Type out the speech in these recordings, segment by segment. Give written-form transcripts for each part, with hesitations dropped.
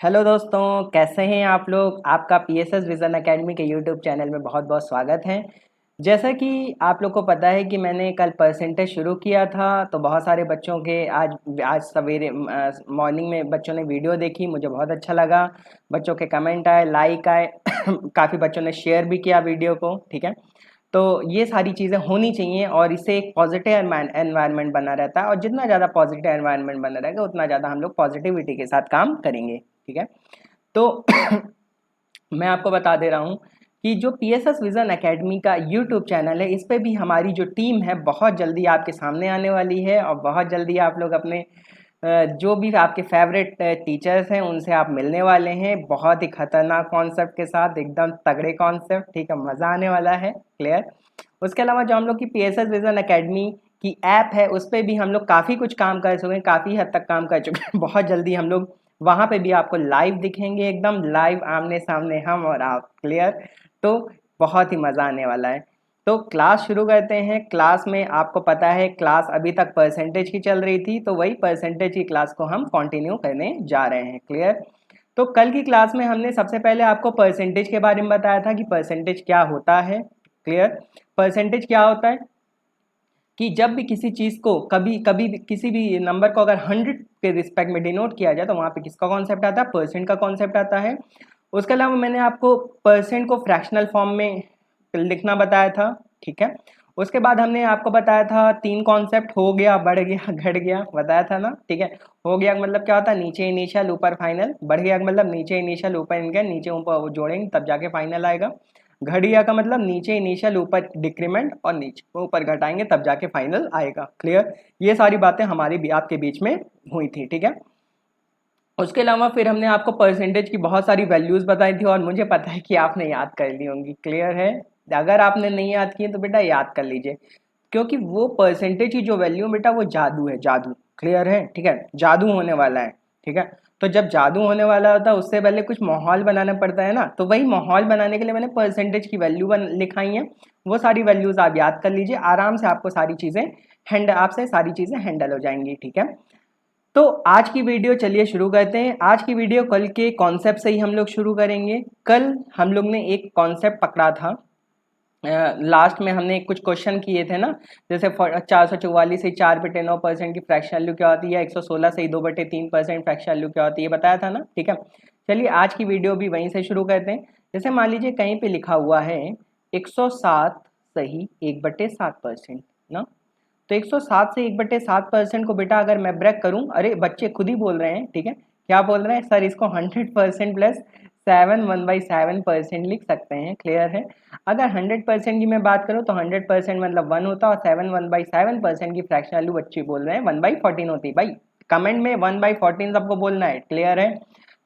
Hello दोस्तों, कैसे हैं आप लोग। आपका पीएसएस विजन एकेडमी के यूट्यूब चैनल में बहुत बहुत स्वागत है। जैसा कि आप लोग को पता है कि मैंने कल परसेंटेज शुरू किया था, तो बहुत सारे बच्चों के आज आज सवेरे मॉर्निंग में बच्चों ने वीडियो देखी, मुझे बहुत अच्छा लगा। बच्चों के कमेंट आए, लाइक आए काफ़ी बच्चों ने शेयर भी किया वीडियो को। ठीक है, तो ये सारी चीज़ें होनी चाहिए और इससे एक पॉजिटिव एनवायरनमेंट बना रहता है, और जितना ज़्यादा पॉजिटिव एनवायरनमेंट बना रहेगा उतना ज़्यादा हम लोग पॉजिटिविटी के साथ काम करेंगे। ठीक है, तो मैं आपको बता दे रहा हूँ कि जो पीएसएस विजन एकेडमी का यूट्यूब चैनल है, इस पे भी हमारी जो टीम है बहुत जल्दी आपके सामने आने वाली है, और बहुत जल्दी आप लोग अपने जो भी आपके फेवरेट टीचर्स हैं उनसे आप मिलने वाले हैं, बहुत ही खतरनाक कॉन्सेप्ट के साथ, एकदम तगड़े कॉन्सेप्ट। ठीक है, मज़ा आने वाला है। क्लियर। उसके अलावा जो हम लोग की पीएसएस विजन एकेडमी की ऐप है, उस पर भी हम लोग काफ़ी कुछ काम कर चुके हैं, काफ़ी हद तक काम कर चुके हैं। बहुत जल्दी हम लोग वहाँ पे भी आपको लाइव दिखेंगे, एकदम लाइव, आमने सामने हम और आप। क्लियर। तो बहुत ही मज़ा आने वाला है। तो क्लास शुरू करते हैं। क्लास में आपको पता है क्लास अभी तक परसेंटेज की चल रही थी, तो वही परसेंटेज की क्लास को हम कंटिन्यू करने जा रहे हैं। क्लियर। तो कल की क्लास में हमने सबसे पहले आपको परसेंटेज के बारे में बताया था कि परसेंटेज क्या होता है। क्लियर। परसेंटेज क्या होता है कि जब भी किसी चीज़ को कभी कभी भी किसी भी नंबर को अगर 100 के रिस्पेक्ट में डिनोट किया जाए तो वहाँ पे किसका कॉन्सेप्ट आता है, परसेंट का कॉन्सेप्ट आता है। उसके अलावा मैंने आपको परसेंट को फ्रैक्शनल फॉर्म में लिखना बताया था। ठीक है, उसके बाद हमने आपको बताया था 3 कॉन्सेप्ट, हो गया, बढ़ गया, घट गया, बताया था ना। ठीक है, हो गया का मतलब क्या होता है, नीचे इनिशियल ऊपर फाइनल। बढ़ गया का मतलब नीचे इनिशियल ऊपर इनका, नीचे ऊपर जोड़ेंगे तब जाके फाइनल आएगा। घट गया का मतलब नीचे इनिशियल ऊपर डिक्रीमेंट, और नीचे ऊपर घटाएंगे तब जाके फाइनल आएगा। क्लियर। ये सारी बातें हमारी भी आपके बीच में हुई थी। ठीक है, उसके अलावा फिर हमने आपको परसेंटेज की बहुत सारी वैल्यूज़ बताई थी, और मुझे पता है कि आपने याद कर ली होंगी। क्लियर है। अगर आपने नहीं याद की तो बेटा याद कर लीजिए, क्योंकि वो परसेंटेज की जो वैल्यू बेटा वो जादू है, जादू। क्लियर है। ठीक है, जादू होने वाला है। ठीक है, तो जब जादू होने वाला होता है उससे पहले कुछ माहौल बनाना पड़ता है ना, तो वही माहौल बनाने के लिए मैंने परसेंटेज की वैल्यू लिखाई है। वो सारी वैल्यूज़ आप याद कर लीजिए, आराम से आपको सारी चीज़ें आपसे सारी चीज़ें हैंडल हो जाएंगी। ठीक है, तो आज की वीडियो चलिए शुरू करते हैं। आज की वीडियो कल के कॉन्सेप्ट से ही हम लोग शुरू करेंगे। कल हम लोग ने एक कॉन्सेप्ट पकड़ा था, लास्ट में हमने कुछ क्वेश्चन किए थे ना, जैसे 444 से 4/9% की फ्रैक्शन वैल्यू क्या होती है, 116 से 2/3% फ्रैक्शन वैल्यू क्या होती है, बताया था ना। ठीक है, चलिए आज की वीडियो भी वहीं से शुरू करते हैं। जैसे मान लीजिए कहीं पे लिखा हुआ है 107 सही 1/7% ना, तो 107 से 1/7% को बेटा अगर मैं ब्रेक करूं, अरे बच्चे खुद ही बोल रहे हैं। ठीक है, क्या बोल रहे हैं सर, इसको 100% प्लस 7 1/7% लिख सकते हैं। क्लियर है। अगर 100% की मैं बात करूं तो 100% मतलब 1 होता है, और 7 1/7% की फ्रैक्शन वैल्यू बच्चे बोल रहे हैं 1/14 होती है। भाई कमेंट में 1/14 सबको बोलना है। क्लियर है,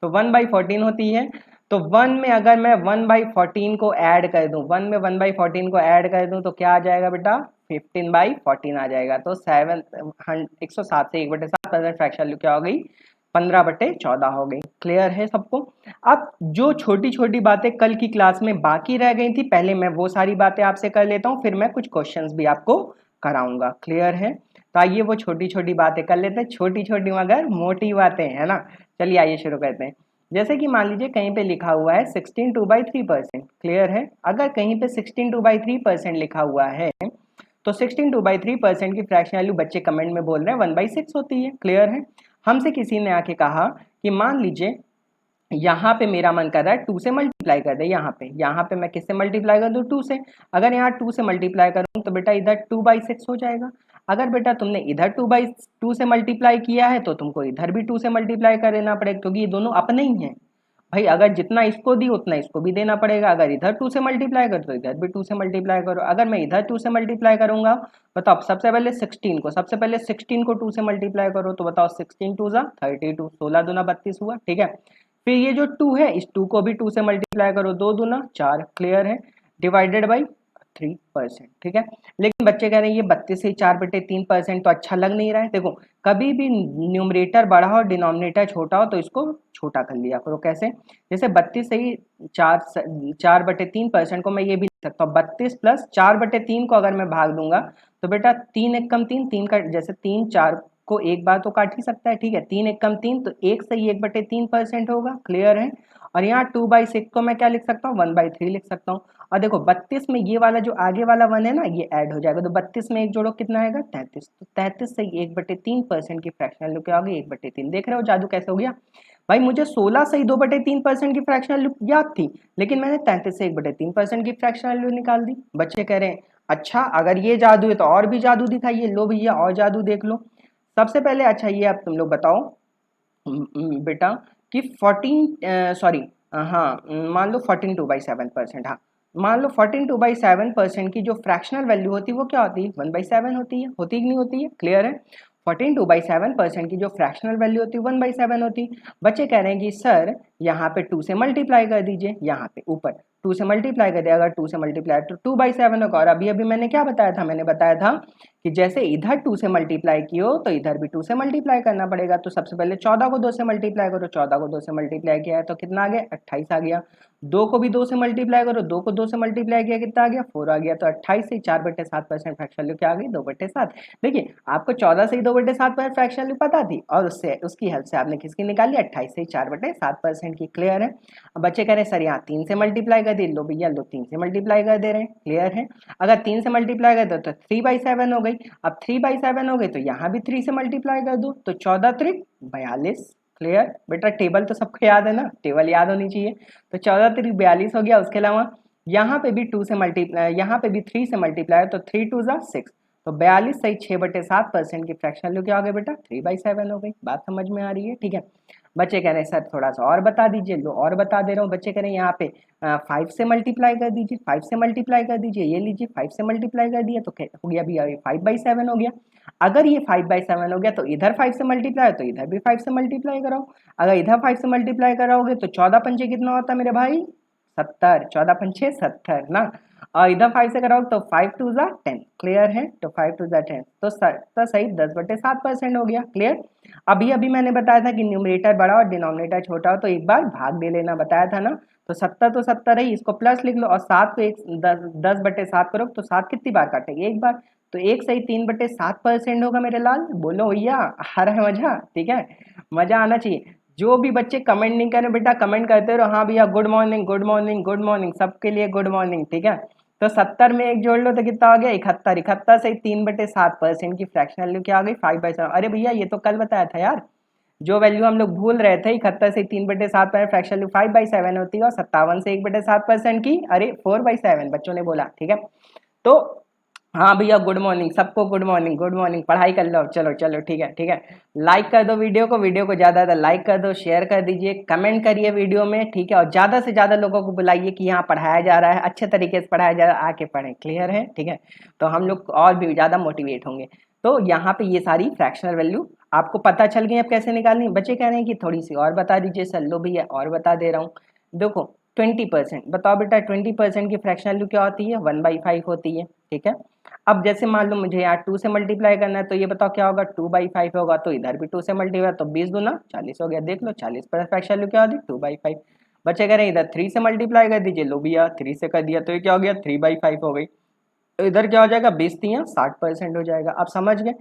तो 1/14 होती है। तो 1 में अगर मैं 1/14 को ऐड कर दूं, 1 में 1/14 को ऐड कर दूं तो क्या आ जाएगा बेटा, 15/14 आ जाएगा। तो 107 से 1/7% फ्रैक्शन वैल्यू क्या हो गई, 15/14 हो गई। क्लियर है सबको। अब जो छोटी छोटी बातें कल की क्लास में बाकी रह गई थी, पहले मैं वो सारी बातें आपसे कर लेता हूँ, फिर मैं कुछ क्वेश्चंस भी आपको कराऊंगा। क्लियर है, तो आइए वो छोटी छोटी बातें कर लेते हैं, छोटी छोटी मगर मोटी बातें, है ना। चलिए आइए शुरू करते हैं। जैसे कि मान लीजिए कहीं पे लिखा हुआ है 16/2/3%। क्लियर है, अगर कहीं पे 16/2/3% लिखा हुआ है तो 16/2/3% की फ्रैक्शन वैल्यू बच्चे कमेंट में बोल रहे हैं 1/6 होती है। क्लियर है। हमसे किसी ने आके कहा कि मान लीजिए यहाँ पे मेरा मन कर रहा है 2 से मल्टीप्लाई कर दे, यहाँ पे मैं किससे मल्टीप्लाई कर दूँ, 2 से। अगर यहाँ 2 से मल्टीप्लाई करूँ तो बेटा इधर 2/6 हो जाएगा। अगर बेटा तुमने इधर 2/2 से मल्टीप्लाई किया है तो तुमको इधर भी 2 से मल्टीप्लाई कर देना पड़ेगा, क्योंकि ये दोनों अपने ही हैं। भाई अगर जितना इसको दी उतना इसको भी देना पड़ेगा। अगर इधर 2 से मल्टीप्लाई करो तो इधर भी 2 से मल्टीप्लाई करो। अगर मैं इधर 2 से मल्टीप्लाई करूंगा, बताओ सबसे पहले 16 को 2 से मल्टीप्लाई करो, तो बताओ 16 2 जा 32, 16 दूना 32 हुआ। ठीक है, फिर ये जो 2 है इस 2 को भी 2 से मल्टीप्लाई करो, 2 दूना 4। क्लियर है, डिवाइडेड बाई 3%। ठीक है, लेकिन बच्चे कह रहे हैं ये 32 से 4/3% तो अच्छा लग नहीं रहा है। देखो कभी भी न्यूमरेटर बड़ा हो डिनोमिनेटर छोटा हो तो इसको छोटा कर लिया करो। कैसे, जैसे 32 से ही 4/3% को मैं ये भी लिख सकता हूँ, 32 प्लस 4/3 को अगर मैं भाग दूंगा तो बेटा 3 एक कम 3, 3 का जैसे 3 4 को एक बार तो काट ही सकता है, ठीक है। 3 एक कम 3, तो 1 सही 1/3% होगा, क्लियर है। और यहाँ 2/6 को मैं क्या लिख सकता हूँ, 1/3 लिख सकता हूँ। और देखो 32 में ये वाला जो आगे वाला 1 है ना, ये ऐड हो जाएगा, तो 32 में एक जोड़ो कितना आएगा, 33। तो 33 से 1/3% की फ्रैक्शनल लुक क्या होगी, 1/3। देख रहे हो जादू कैसे हो गया भाई। मुझे 16 से ही 2/3% की फ्रैक्शनल लुक याद थी, लेकिन मैंने 33 से 1/3% की फ्रैक्शनल लुक निकाल दी। बच्चे कह रहे हैं अच्छा अगर ये जादू है तो और भी जादू दिखाइए, लो भैया और जादू देख लो। सबसे पहले अच्छा ये अब तुम लोग बताओ बेटा कि 14 सॉरी हाँ मान लो 14 2/7%, हाँ मान लो 14 2/7% की जो फ्रैक्शनल वैल्यू होती है वो क्या होती है, 1/7 होती है, होती कि नहीं होती है, क्लियर है। 14 2/7% की जो फ्रैक्शनल वैल्यू होती है 1/7 होती है। बच्चे कह रहे हैं कि सर यहाँ पे 2 से मल्टीप्लाई कर दीजिए, यहाँ पे ऊपर 2 से मल्टीप्लाई कर दिया, अगर 2 से मल्टीप्लाई तो 2/7 होगा। और अभी अभी मैंने क्या बताया था, मैंने बताया था कि जैसे इधर 2 से मल्टीप्लाई किया तो इधर भी 2 से मल्टीप्लाई करना पड़ेगा। तो सबसे पहले 14 को 2 से मल्टीप्लाई करो, 14 को 2 से मल्टीप्लाई किया है तो कितना आ गया, 28 आ गया। 2 को भी 2 से मल्टीप्लाई करो, 2 को 2 से मल्टीप्लाई किया कितना आ गया, 4 आ गया। तो 28 से 4/7% फ्रैक्शनल वैल्यू क्या आ गई, 2/7। देखिए आपको 14 से ही 2/7 फ्रैक्शनल वैल्यू पता थी और उससे उसकी हेल्प से आपने किसकी निकाली, 28 से 4/7% की, क्लियर है। अब बच्चे कह रहे हैं सर यहाँ 3 से मल्टीप्लाई कर दी, लो भैया लो 3 से मल्टीप्लाई कर दे रहे हैं, क्लियर है। अगर 3 से मल्टीप्लाई कर दो तो 3/7 हो गई। अब 3/7 हो गई तो यहाँ भी 3 से मल्टीप्लाई कर दो, तो 14 त्रिक 42, क्लियर। बेटा टेबल तो सबको याद है ना, टेबल याद होनी चाहिए। तो 14 त्रिक 42 हो गया। उसके अलावा यहाँ पे भी 2 से मल्टीप्लाई, यहाँ पे भी 3 से मल्टीप्लाई, तो 3 2 जा 6, तो 42 सही 6/7% की फ्रैक्शनल वैल्यू क्या हो गई बेटा, 3/7 हो गई। बात समझ में आ रही है, ठीक है। बच्चे कह रहे हैं सर थोड़ा सा और बता दीजिए, लो और बता दे रहा हूँ। बच्चे कह रहे हैं यहाँ पे 5 से मल्टीप्लाई कर दीजिए, 5 से मल्टीप्लाई कर दीजिए, ये लीजिए 5 से मल्टीप्लाई कर दिया तो हो गया भैया 5/7 हो गया। अगर ये 5/7 हो गया तो इधर 5 से मल्टीप्लाई तो इधर भी 5 से मल्टीप्लाई कराओ। अगर इधर 5 से मल्टीप्लाई कराओगे तो 14 पंचे कितना होता है मेरे भाई, 70, 14 पंचे 70 ना। और इधर 5 से कराओ तो 5 2 जा 10, क्लियर है। तो 5 2 जा 10, तो सही 10/7% हो गया, क्लियर। अभी अभी मैंने बताया था कि न्यूमरेटर बड़ा और डिनोमिनेटर छोटा हो तो एक बार भाग दे लेना, बताया था ना। तो 70 तो 70 है, इसको प्लस लिख लो, और 7 को 10/7 करो तो 7 कितनी बार काटेगी, एक बार। तो एक सही 3/7% होगा मेरे लाल, बोलो भैया आ रहा है मजा, ठीक है। मजा आना चाहिए। जो भी बच्चे कमेंट नहीं करें बेटा कमेंट करते रहो, हाँ भैया good morning good morning good morning, सबके लिए गुड मॉर्निंग, ठीक है। तो 70 में एक जोड़ लो तो कितना आ गया, 71, 71 से 3/7% की फ्रैक्शनल वैल्यू क्या आ गई, 5/7। अरे भैया ये तो कल बताया था यार, जो वैल्यू हम लोग भूल रहे थे, 71 से 3/7 फ्रैक्शनल वैल्यू 5/7 होती है, और 57 से 1/7% की, अरे 4/7 बच्चों ने बोला, ठीक है। तो हाँ भैया गुड मॉर्निंग सबको, गुड मॉर्निंग गुड मॉर्निंग, पढ़ाई कर लो, चलो चलो ठीक है ठीक है। लाइक कर दो वीडियो को ज़्यादा ज़्यादा लाइक कर दो, शेयर कर दीजिए, कमेंट करिए वीडियो में, ठीक है। और ज़्यादा से ज़्यादा लोगों को बुलाइए कि यहाँ पढ़ाया जा रहा है, अच्छे तरीके से पढ़ाया जा रहा है, आके पढ़ें, क्लियर है, ठीक है। तो हम लोग और भी ज़्यादा मोटिवेट होंगे। तो यहाँ पे ये सारी फ्रैक्शनल वैल्यू आपको पता चल गई अब कैसे निकालनी। बच्चे कह रहे हैं कि थोड़ी सी और बता दीजिए सर, लो भैया और बता दे रहा हूँ। देखो 20%, बताओ बेटा 20% की फ्रैक्शनल वैल्यू क्या होती है, 1/5 होती है, ठीक है। अब जैसे मान लो मुझे यहाँ 2 से मल्टीप्लाई करना है तो ये बताओ क्या होगा, 2/5 होगा, तो इधर भी 2 से मल्टीप्लाई, तो 20 दूना 40 हो गया। देख लो 40 पर फ्रैक्शनल वैल्यू क्या होती है, 2/5। बच्चे कह रहे हैं इधर 3 से मल्टीप्लाई कर दीजिए, लो भैया 3 से कर दिया तो ये क्या हो गया, 3/5 हो गई। तो इधर क्या हो जाएगा, 20×3 60% हो जाएगा। अब समझ गए।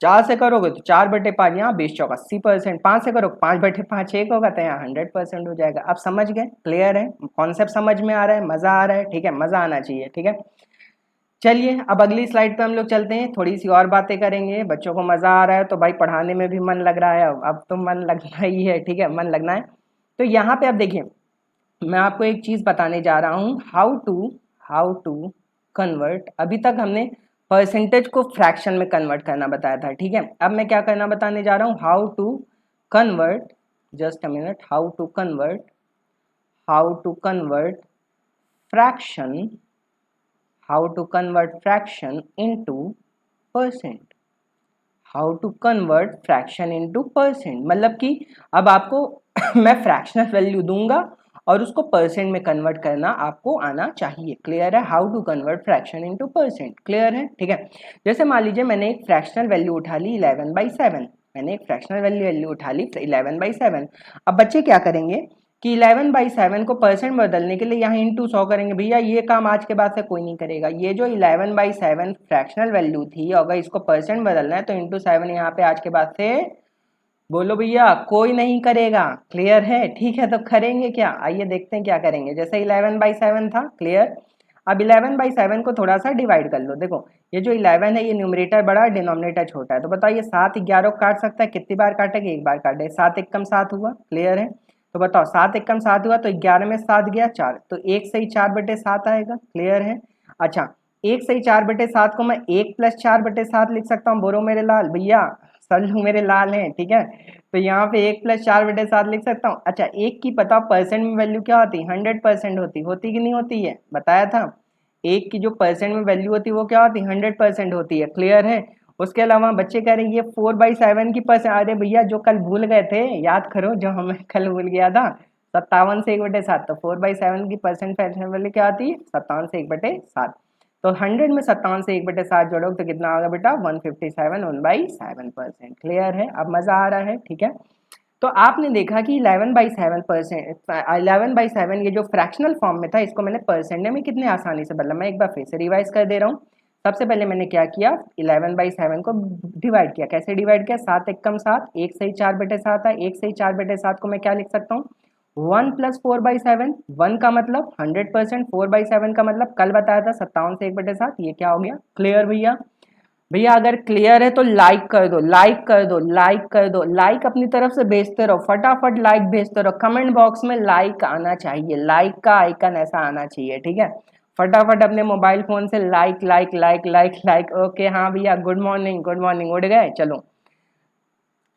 4 से करोगे तो 4/5, यहाँ 20×4 80%। 5 से करो 5/5 1 होगा, तो यहाँ 100% हो जाएगा। अब समझ गए, क्लियर है, कॉन्सेप्ट समझ में आ रहा है, मजा आ रहा है, ठीक है, मजा आना चाहिए, ठीक है। चलिए अब अगली स्लाइड पे हम लोग चलते हैं, थोड़ी सी और बातें करेंगे। बच्चों को मजा आ रहा है तो भाई पढ़ाने में भी मन लग रहा है, अब तो मन लगना ही है, ठीक है, मन लगना है। तो यहाँ पे अब देखिए मैं आपको एक चीज बताने जा रहा हूँ, हाउ टू कन्वर्ट। अभी तक हमने परसेंटेज को फ्रैक्शन में कन्वर्ट करना बताया था, ठीक है। अब मैं क्या करना बताने जा रहा हूँ, how to convert, just a minute, how to convert fraction, how to convert fraction into percent, how to convert fraction into percent. मतलब कि अब आपको मैं फ्रैक्शनल वैल्यू दूंगा और उसको परसेंट में कन्वर्ट करना आपको आना चाहिए, क्लियर है। How to convert fraction into percent, clear है, ठीक है। जैसे मान लीजिए मैंने एक फ्रैक्शनल वैल्यू उठा ली 11/7, मैंने एक फ्रैक्शनल वैल्यू उठा ली 11/7। अब बच्चे क्या करेंगे कि 11/7 को परसेंट बदलने के लिए यहाँ इंटू 100 करेंगे। भैया ये काम आज के बाद से कोई नहीं करेगा। ये जो 11/7 फ्रैक्शनल वैल्यू थी, अगर इसको परसेंट बदलना है तो इंटू 7 यहाँ पे आज के बाद से बोलो भैया कोई नहीं करेगा। क्लियर है? ठीक है, तो करेंगे क्या, आइए देखते हैं क्या करेंगे। जैसे 11/7 था, क्लियर। अब 11/7 को थोड़ा सा डिवाइड कर लो। देखो ये जो 11 है ये न्यूमरेटर बड़ा है, डिनोमिनेटर छोटा है, तो बताइए 7 11 को काट सकता है, कितनी बार काटेगा, एक बार काटे। 7 एकम 7 हुआ, क्लियर है। तो बताओ 7 एकम 7 हुआ तो 11 में 7 गया 4, तो 1 सही 4/7 आएगा, क्लियर है। अच्छा 1 सही 4/7 को मैं 1 + 4/7 लिख सकता हूँ। बोलो मेरे लाल भैया, सल्लू मेरे लाल हैं, ठीक है। तो यहाँ पे 1 + 4/7 लिख सकता हूँ। अच्छा एक की पता परसेंट में वैल्यू क्या होती है, 100% होती कि नहीं होती है, बताया था। एक की जो परसेंट में वैल्यू होती है वो क्या होती है, 100% होती है, क्लियर है। उसके अलावा बच्चे कह रहे हैं ये 4/7 की परसेंट, अरे भैया जो कल भूल गए थे याद करो, जो हमें कल भूल गया था 57 से 1/7, तो 4/7 की परसेंट वैल्यू क्या आती है, 57 से 1/7। तो 100 में 57 से 1/7 जोड़ोगे तो कितना होगा बेटा, 157 1/7%, क्लियर है। अब मजा आ रहा है, ठीक है। तो आपने देखा कि 11/7 ये जो फ्रैक्शनल फॉर्म में था, इसको मैंने परसेंट में कितने आसानी से बदला। मैं एक बार फिर से रिवाइज कर दे रहा हूँ। सबसे पहले मैंने क्या किया, 11/7 को डिवाइड किया। कैसे डिवाइड किया, 7 एकम 7, 1 सही 4/7 है। 1 सही 4/7 को मैं क्या लिख सकता हूँ, 1 + 4/7। 1 का मतलब 100%, 4/7 का मतलब कल बताया था 57 से 1/7, ये क्या हो गया, क्लियर भैया। भैया अगर क्लियर है तो लाइक कर दो, लाइक कर दो, लाइक कर दो, लाइक अपनी तरफ से भेजते रहो, फटाफट लाइक भेजते रहो। कमेंट बॉक्स में लाइक आना चाहिए, लाइक का आइकन ऐसा आना चाहिए, ठीक है। फटाफट अपने मोबाइल फोन से like like like like like. Okay हाँ भैया, गुड मॉर्निंग, गुड मॉर्निंग, उठ गए, चलो।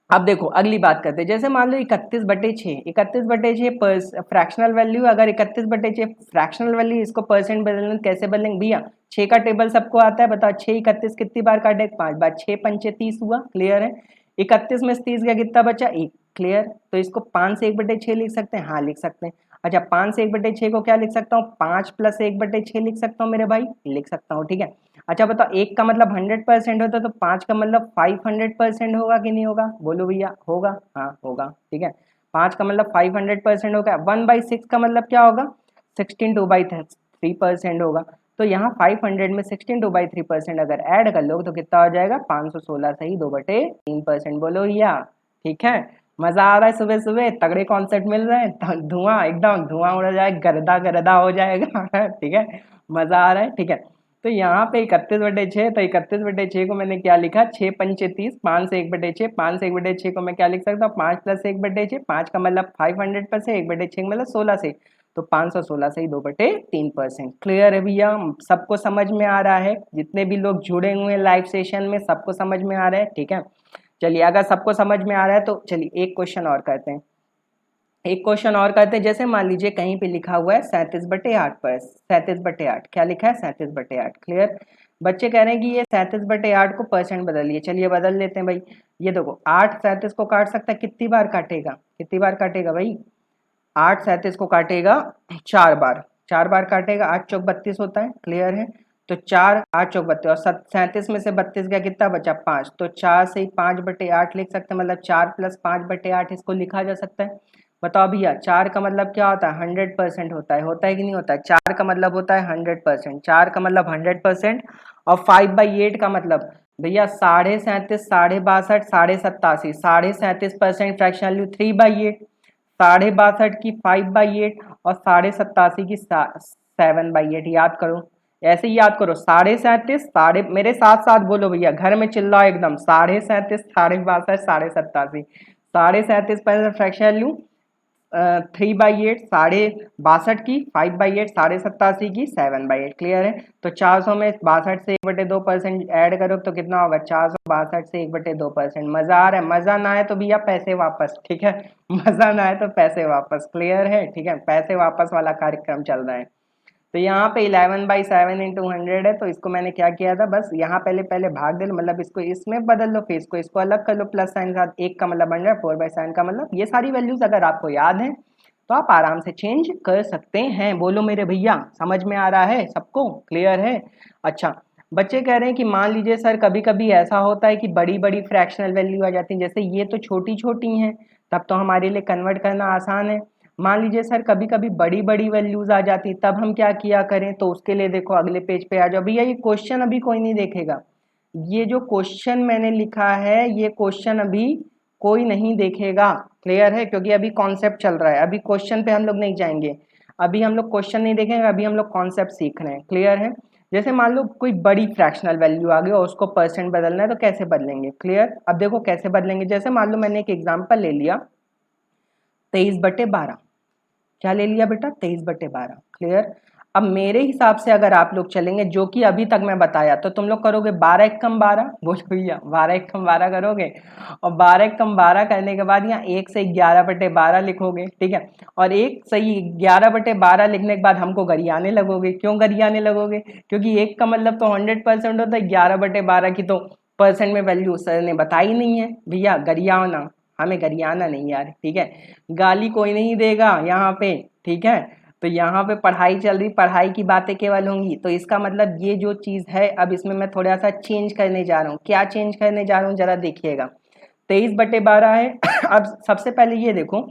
अब देखो अगली बात करते हैं। जैसे मान लो 31/6, 31/6 फ्रैक्शनल वैल्यू, अगर 31/6 फ्रैक्शनल वैल्यू, इसको परसेंट बदलने कैसे बदलेंगे भैया, 6 का टेबल सबको आता है, बताओ 6 31 कितनी बार काटे, 5 बार, 6 पंचे 30 हुआ, क्लियर है। 31 में से 30 गया, कितना बचा, 1, क्लियर। तो इसको 5 से 1/6 लिख सकते हैं, हाँ लिख सकते हैं। अच्छा 5 से 1/6 को क्या लिख सकता हूँ, 5 + 1/6 लिख सकता हूँ मेरे भाई, लिख सकता हूँ, ठीक है। अच्छा बताओ 1 का मतलब 100% होता है, तो 5 का मतलब 500% होगा कि नहीं होगा, बोलो भैया, होगा, हाँ होगा, ठीक है। 5 का मतलब 500% होगा। 1/6 का मतलब क्या होगा, 16 2/3% होगा। तो यहाँ 500 में 16 2/3% अगर ऐड कर लो तो कितना हो जाएगा, 516 सही 2/3%, बोलो भैया, ठीक है। मजा आ रहा है, सुबह सुबह तगड़े कॉन्सेप्ट मिल रहे हैं, धुआं एकदम धुआं उड़ जाएगा, गर्दा गर्दा हो जाएगा ठीक है, मजा आ रहा है, ठीक है। तो यहाँ पे 31/6, तो 31/6 को मैंने क्या लिखा, 6 पंचे 30, 5 से 1/6, 5 से 1/6 को मैं क्या लिख सकता हूँ, 5 + 1/6, 5 का मतलब 500%, 1/6 का मतलब 16 से, तो 516 से ही 2/3%, क्लियर है भैया, सबको समझ में आ रहा है, जितने भी लोग जुड़े हुए हैं लाइव सेशन में सबको समझ में आ रहा है, ठीक है। चलिए अगर सबको समझ में आ रहा है तो चलिए एक क्वेश्चन और करते हैं, एक क्वेश्चन और करते हैं। जैसे मान लीजिए कहीं पे लिखा हुआ है 37/8 पर, 37/8 क्या लिखा है, 37/8, क्लियर। बच्चे कह रहे हैं कि ये 37/8 को परसेंट बदलिए, चलिए बदल लेते हैं भाई। ये देखो 8 37 को काट सकता है, कितनी बार काटेगा, कितनी बार काटेगा भाई, 8 37 को काटेगा 4 बार, 4 बार काटेगा, 8 चौक 32 होता है, क्लियर है। तो 4 8 चौक 32 और 37 में से 32 गया, कितना बचा, 5, तो 4 से ही 5/8 लिख सकते हैं, मतलब 4 + 5/8 इसको लिखा जा सकता है। बताओ भैया 4 का मतलब क्या होता है, 100% होता है कि नहीं होता है, 4 का मतलब होता है 100%, 4 का मतलब 100%, और 5/8 का मतलब भैया 37.5, 62, 87, 37% फ्रैक्शन वैल्यू 3/8, 62 की 5/8 और 87 की 7/8, याद करो, ऐसे ही याद करो, 37.5 साढ़े, मेरे साथ साथ बोलो भैया, घर में चिल्लाओ एकदम, 37.5, 62, 87, 37% फ्रैक्शन वैल्यू 3/8, 62 की 5/8, 87 की 7/8, क्लियर है। तो 400 में 62 से 1/2% ऐड करो तो कितना होगा, 462 से 1/2%। मजा आ रहा है, मजा ना आए तो भैया पैसे वापस, ठीक है, मजा ना आए तो पैसे वापस, क्लियर है, ठीक है, पैसे वापस वाला कार्यक्रम चल रहा है। तो यहाँ पे 11/7 × 100 है, तो इसको मैंने क्या किया था, बस यहाँ पहले पहले भाग दे लो, मतलब इसको इसमें बदल लो, फिर इसको अलग कर लो प्लस साइन के साथ, 1 का मतलब 100, 4/7 का मतलब, ये सारी वैल्यूज अगर आपको याद है तो आप आराम से चेंज कर सकते हैं। बोलो मेरे भैया, समझ में आ रहा है सबको, क्लियर है। अच्छा बच्चे कह रहे हैं कि मान लीजिए सर कभी कभी ऐसा होता है कि बड़ी बड़ी फ्रैक्शनल वैल्यू आ जाती है, जैसे ये तो छोटी छोटी हैं, तब तो हमारे लिए कन्वर्ट करना आसान है। मान लीजिए सर कभी कभी बड़ी बड़ी वैल्यूज आ जाती, तब हम क्या किया करें? तो उसके लिए देखो अगले पेज पे आ जाओ भैया, ये क्वेश्चन अभी कोई नहीं देखेगा, ये जो क्वेश्चन मैंने लिखा है ये क्वेश्चन अभी कोई नहीं देखेगा। क्लियर है? क्योंकि अभी कॉन्सेप्ट चल रहा है, अभी क्वेश्चन पे हम लोग नहीं जाएंगे, अभी हम लोग क्वेश्चन नहीं देखेंगे, अभी हम लोग कॉन्सेप्ट सीख रहे हैं। क्लियर है? जैसे मान लो कोई बड़ी फ्रैक्शनल वैल्यू आ गई और उसको परसेंट बदलना है तो कैसे बदलेंगे? क्लियर? अब देखो कैसे बदलेंगे, जैसे मान लो मैंने एक एग्जांपल ले लिया 23/12, क्या ले लिया बेटा? 23/12। क्लियर? अब मेरे हिसाब से अगर आप लोग चलेंगे जो कि अभी तक मैं बताया, तो तुम लोग करोगे 12 एकम 12, बोलो भैया 12 एकम 12 करोगे, और 12 एकम 12 करने के बाद यहाँ 1 से 11/12 लिखोगे। ठीक है? और 1 से 11/12 लिखने के बाद हमको गरियाने लगोगे। क्यों गरियाने लगोगे? क्योंकि 1 का मतलब तो 100% होता है, 11/12 की तो परसेंट में वैल्यू सर ने बताई नहीं है। भैया गरियाना, हमें गरियाना नहीं यार। ठीक है? गाली कोई नहीं देगा यहाँ पे। ठीक है? तो यहाँ पे पढ़ाई चल रही, पढ़ाई की बातें केवल होंगी, तो इसका मतलब ये जो चीज़ है अब इसमें मैं थोड़ा सा चेंज करने जा रहा हूँ। क्या चेंज करने जा रहा हूँ जरा देखिएगा। 23/12 है। अब सबसे पहले ये देखो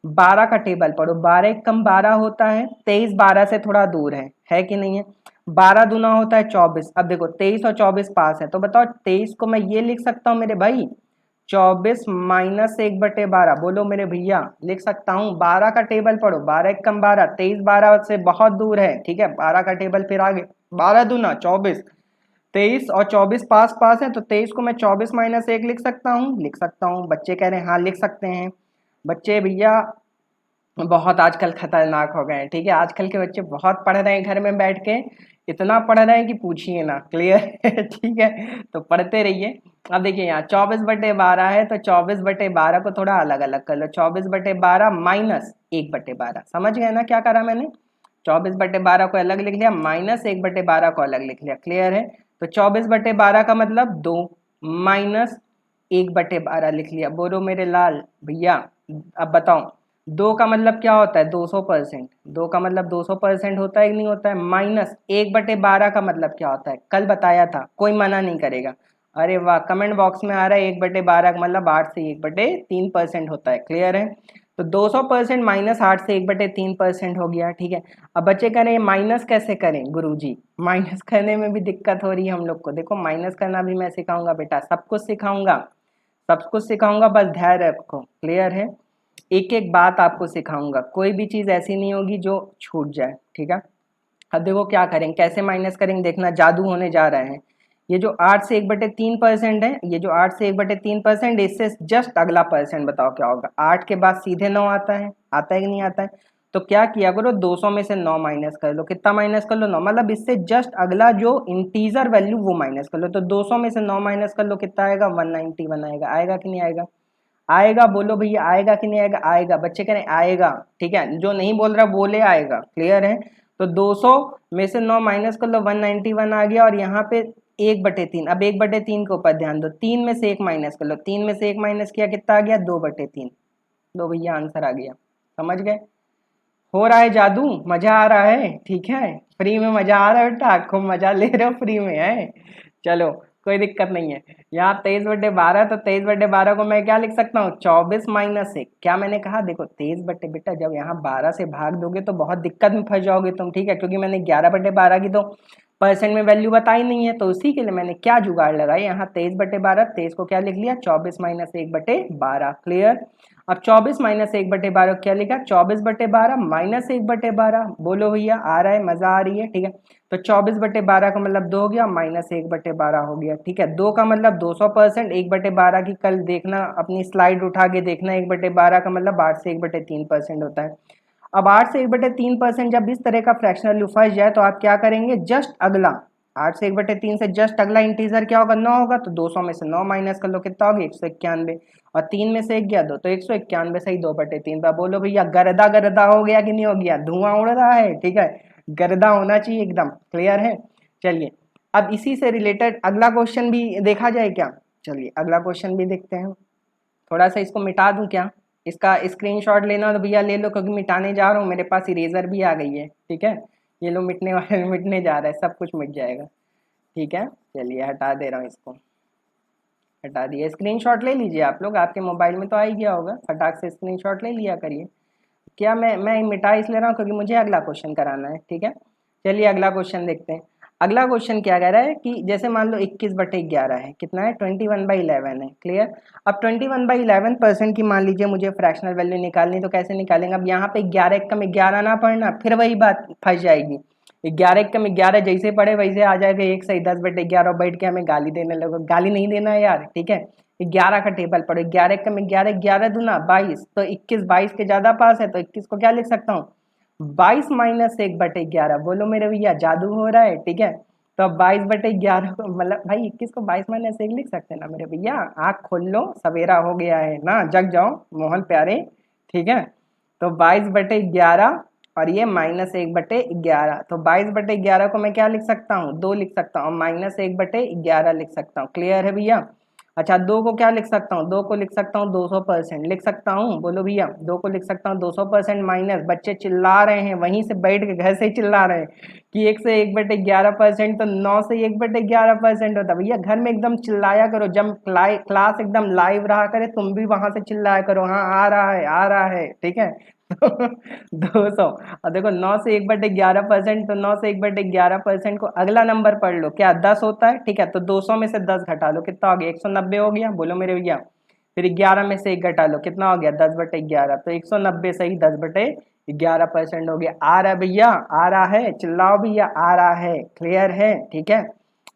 12 का टेबल पढ़ो, 12 एकम 12 होता है, 23 12 से थोड़ा दूर है कि नहीं है? 12 दूना होता है 24। अब देखो 23 और 24 पास है, तो बताओ 23 को मैं ये लिख सकता हूँ मेरे भाई 24 माइनस 1/12, बोलो मेरे भैया लिख सकता हूँ। 12 का टेबल पढ़ो, 12 एकम 12, 23 12 से बहुत दूर है। ठीक है? 12 का टेबल फिर आगे, 12 दूना 24, 23 और 24 पास पास है, तो 23 को मैं 24 माइनस 1 लिख सकता हूँ, लिख सकता हूँ। बच्चे कह रहे हैं हाँ लिख सकते हैं। बच्चे भैया बहुत आजकल खतरनाक हो गए हैं। ठीक है? आजकल के बच्चे बहुत पढ़ रहे हैं घर में बैठ के, इतना पढ़ रहे हैं कि पूछिए ना। क्लियर है? ठीक है? तो पढ़ते रहिए। अब देखिए यहाँ 24/12 है, तो 24/12 को थोड़ा अलग अलग कर लो, 24/12 माइनस 1/12। समझ गए ना क्या करा मैंने? 24/12 को अलग लिख लिया, माइनस 1/12 को अलग लिख लिया। क्लियर है? तो 24/12 का मतलब 2 माइनस 1/12 लिख लिया। बोलो मेरे लाल भैया। अब बताओ 2 का मतलब क्या होता है? 200%। 2 का मतलब 200% होता है कि नहीं होता है? माइनस 1/12 का मतलब क्या होता है? कल बताया था, कोई मना नहीं करेगा। अरे वाह, कमेंट बॉक्स में आ रहा है 1/12 का मतलब 8 से 1/3% होता है। क्लियर है? तो 200% माइनस 8 से 1/3% हो गया। ठीक है? अब बच्चे कह रहे हैं माइनस कैसे करें गुरुजी? माइनस करने में भी दिक्कत हो रही है हम लोग को। देखो माइनस करना भी मैं सिखाऊंगा बेटा, सब कुछ सिखाऊंगा, सब कुछ सिखाऊंगा, बस धैर्य रखो। क्लियर है? एक एक बात आपको सिखाऊंगा, कोई भी चीज़ ऐसी नहीं होगी जो छूट जाए। ठीक है? अब देखो क्या करेंगे, कैसे माइनस करेंगे, देखना जादू होने जा रहा है। ये जो 8 से 1/3% है, ये जो 8 से 1/3% इससे जस्ट अगला परसेंट बताओ क्या होगा? 8 के बाद सीधे 9 आता है कि नहीं आता है? तो क्या किया करो, 200 में से 9 माइनस कर लो। कितना माइनस कर लो? 9। मतलब इससे जस्ट अगला जो इंटीजर वैल्यू वो माइनस कर लो। तो 200 में से 9 माइनस कर लो, कितना आएगा? 191 आएगा। आएगा कि नहीं आएगा? आएगा, बोलो भैया आएगा कि नहीं आएगा? आएगा। बच्चे कह रहे हैं आएगा। ठीक है? जो नहीं बोल रहा बोले आएगा। क्लियर है? तो 200 में से 9 माइनस कर लो, 191 आ गया। और यहाँ पे 1/3, अब 1/3 के ऊपर ध्यान दो, 3 में से 1 माइनस कर लो, 3 में से 1 माइनस किया कितना आ गया? 2/3। लो भैया आंसर आ गया। समझ गए? हो रहा है जादू, मजा आ रहा है। ठीक है? फ्री में मजा आ रहा है बेटा, खूब मजा ले रहे हो फ्री में है। चलो कोई दिक्कत नहीं है। यहाँ 23/12, तो 23/12 को मैं क्या लिख सकता हूँ? 24 माइनस 1। क्या मैंने कहा? देखो 23 बेटा जब यहाँ 12 से भाग दोगे तो बहुत दिक्कत में फंस जाओगे तुम। ठीक है? क्योंकि मैंने 11/12 की तो परसेंट में वैल्यू बताई नहीं है, तो उसी के लिए मैंने क्या जुगाड़ लगाई, यहाँ 23/12, 23 को क्या लिख लिया? 24 माइनस 1/12। क्लियर? अब 24 माइनस 1/12 क्या लिखा? 24/12 माइनस 1/12। बोलो भैया आ रहा है, मजा आ रही है? ठीक है? तो 24/12 का मतलब 2 हो गया, माइनस 1/12 हो गया। ठीक है? 2 का मतलब 200%, 1/12 की कल देखना, अपनी स्लाइड उठा के देखना, 1/12 का मतलब 8 से 1/3% होता है। अब 8 से 1/3% जब इस तरह का फ्रैक्शनल वैल्यू फंस जाए तो आप क्या करेंगे? जस्ट अगला 8 से 1/3 से जस्ट अगला इंटीजर क्या होगा? 9 होगा। तो 200 में से 9 माइनस कर लो, कितना होगा? 191। और 3 में से 1 गया 2, तो 191 सही 2/3 पर। बोलो भैया गर्दा गर्दा हो गया कि नहीं हो गया? धुआं उड़ रहा है। ठीक है? गर्दा होना चाहिए एकदम। क्लियर है? चलिए अब इसी से रिलेटेड अगला क्वेश्चन भी देखा जाए क्या? चलिए अगला क्वेश्चन भी देखते हैं। थोड़ा सा इसको मिटा दूं क्या? इसका स्क्रीनशॉट लेना तो भैया ले लो, क्योंकि मिटाने जा रहा हूँ, मेरे पास इरेजर भी आ गई है। ठीक है? ये लो मिटने वाले मिटने जा रहा है, सब कुछ मिट जाएगा। ठीक है? चलिए हटा दे रहा हूँ इसको, हटा दिया। स्क्रीनशॉट ले लीजिए आप लोग, आपके मोबाइल में तो आ ही गया होगा, फटाक से स्क्रीनशॉट ले लिया करिए। क्या मैं मिटा इसलिए रहा हूँ क्योंकि मुझे अगला क्वेश्चन कराना है, ठीक है। चलिए अगला क्वेश्चन देखते हैं। अगला क्वेश्चन क्या कह रहा है कि जैसे मान लो 21/11 है, कितना है 21/11 है, क्लियर। अब 21/11% की मान लीजिए मुझे फ्रैक्शनल वैल्यू निकालनी, तो कैसे निकालेंगे। अब यहाँ पे 11 एकम 11 ना पढ़ना, फिर वही बात फंस जाएगी। 11 एकम 11 जैसे पढ़े वैसे आ जाएगा 1 सही 10/11, बैठ के हमें गाली देने लगो। गाली नहीं देना है यार, ठीक है। 11 का टेबल पढ़ो, 11 एकम 11, 11 दूना 22, तो 21 22 के ज्यादा पास है, तो 21 को क्या लिख सकता हूँ 22 माइनस 1/11। बोलो मेरे भैया जादू हो रहा है, ठीक है। तो अब 22/11 को मतलब भाई 21 को 22 माइनस 1 लिख सकते हैं ना मेरे भैया। आँख खोल लो, सवेरा हो गया है ना, जग जाओ मोहन प्यारे, ठीक है। तो 22/11 और ये -1/11, तो 22/11 को मैं क्या लिख सकता हूँ 2 लिख सकता हूँ, -1/11 लिख सकता हूँ, क्लियर है भैया। अच्छा 2 को क्या लिख सकता हूँ, 2 को लिख सकता हूँ 200% लिख सकता हूँ, बोलो भैया 2 को लिख सकता हूँ 200% माइनस, बच्चे चिल्ला रहे हैं वहीं से बैठ के घर से ही चिल्ला रहे हैं कि 1 से 1/11%, तो 9 से 1/11% होता। भैया घर में एकदम चिल्लाया करो, जब क्लास एकदम लाइव रहा करे तुम भी वहां से चिल्लाया करो, हाँ आ रहा है आ रहा है, ठीक है। 200, और देखो 9 से 1/11%, तो 9 से 1/11% को अगला नंबर पढ़ लो, क्या 10 होता है, ठीक है। तो 200 में से 10 घटा लो, कितना हो गया 190 हो गया, बोलो मेरे भैया। फिर 11 में से 1 घटा लो, कितना हो गया 10/11, तो 190 सही 10/11% हो गया। आ रहा है भैया, आ रहा है, चिल्लाओ भैया, आ रहा है, क्लियर है, ठीक है।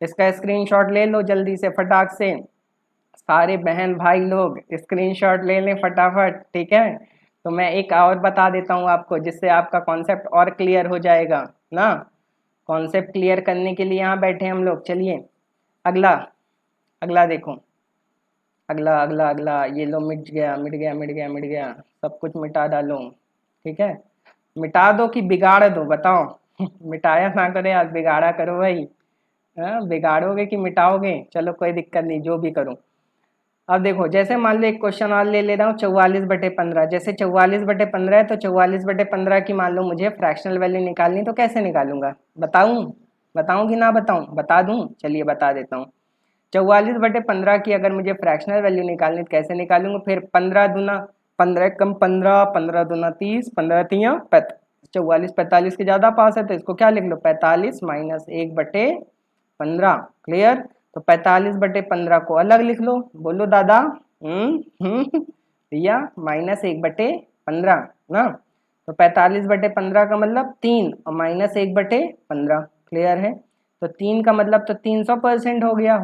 इसका स्क्रीनशॉट ले लो जल्दी से फटाक से, सारे बहन भाई लोग स्क्रीनशॉट ले लें फटाफट, ठीक है। तो मैं एक और बता देता हूँ आपको, जिससे आपका कॉन्सेप्ट और क्लियर हो जाएगा ना। कॉन्सेप्ट क्लियर करने के लिए यहाँ बैठे हम लोग। चलिए अगला, अगला देखो, अगला अगला अगला, ये लो मिट गया मिट गया मिट गया मिट गया, सब कुछ मिटा डालो, ठीक है। मिटा दो कि बिगाड़ दो, बताओ। मिटाया ना करो यार, बिगाड़ा करो भाई। हाँ बिगाड़ोगे कि मिटाओगे, चलो कोई दिक्कत नहीं, जो भी करो। अब देखो जैसे मान लो एक क्वेश्चन और ले रहा हूँ 44/15, जैसे 44/15 है, तो 44/15 की मान लो मुझे फ्रैक्शनल वैल्यू निकालनी, तो कैसे निकालूंगा, बताऊं, बताऊं कि ना बताऊं, बता दूं, चलिए बता देता हूँ। 44/15 की अगर मुझे फ्रैक्शनल वैल्यू निकालनी तो कैसे निकालूंगा, फिर 15 दूना 15 कम 15, 15 दूना 30, 15 तिया 44 45 के ज़्यादा पास है, तो इसको क्या लिख लो 45 माइनस 1/15, क्लियर। तो 45/15 को अलग लिख लो, बोलो दादा। भैया -1/15 ना, तो 45/15 का मतलब 3 और -1/15, क्लियर है। तो 3 का मतलब तो 300% हो गया,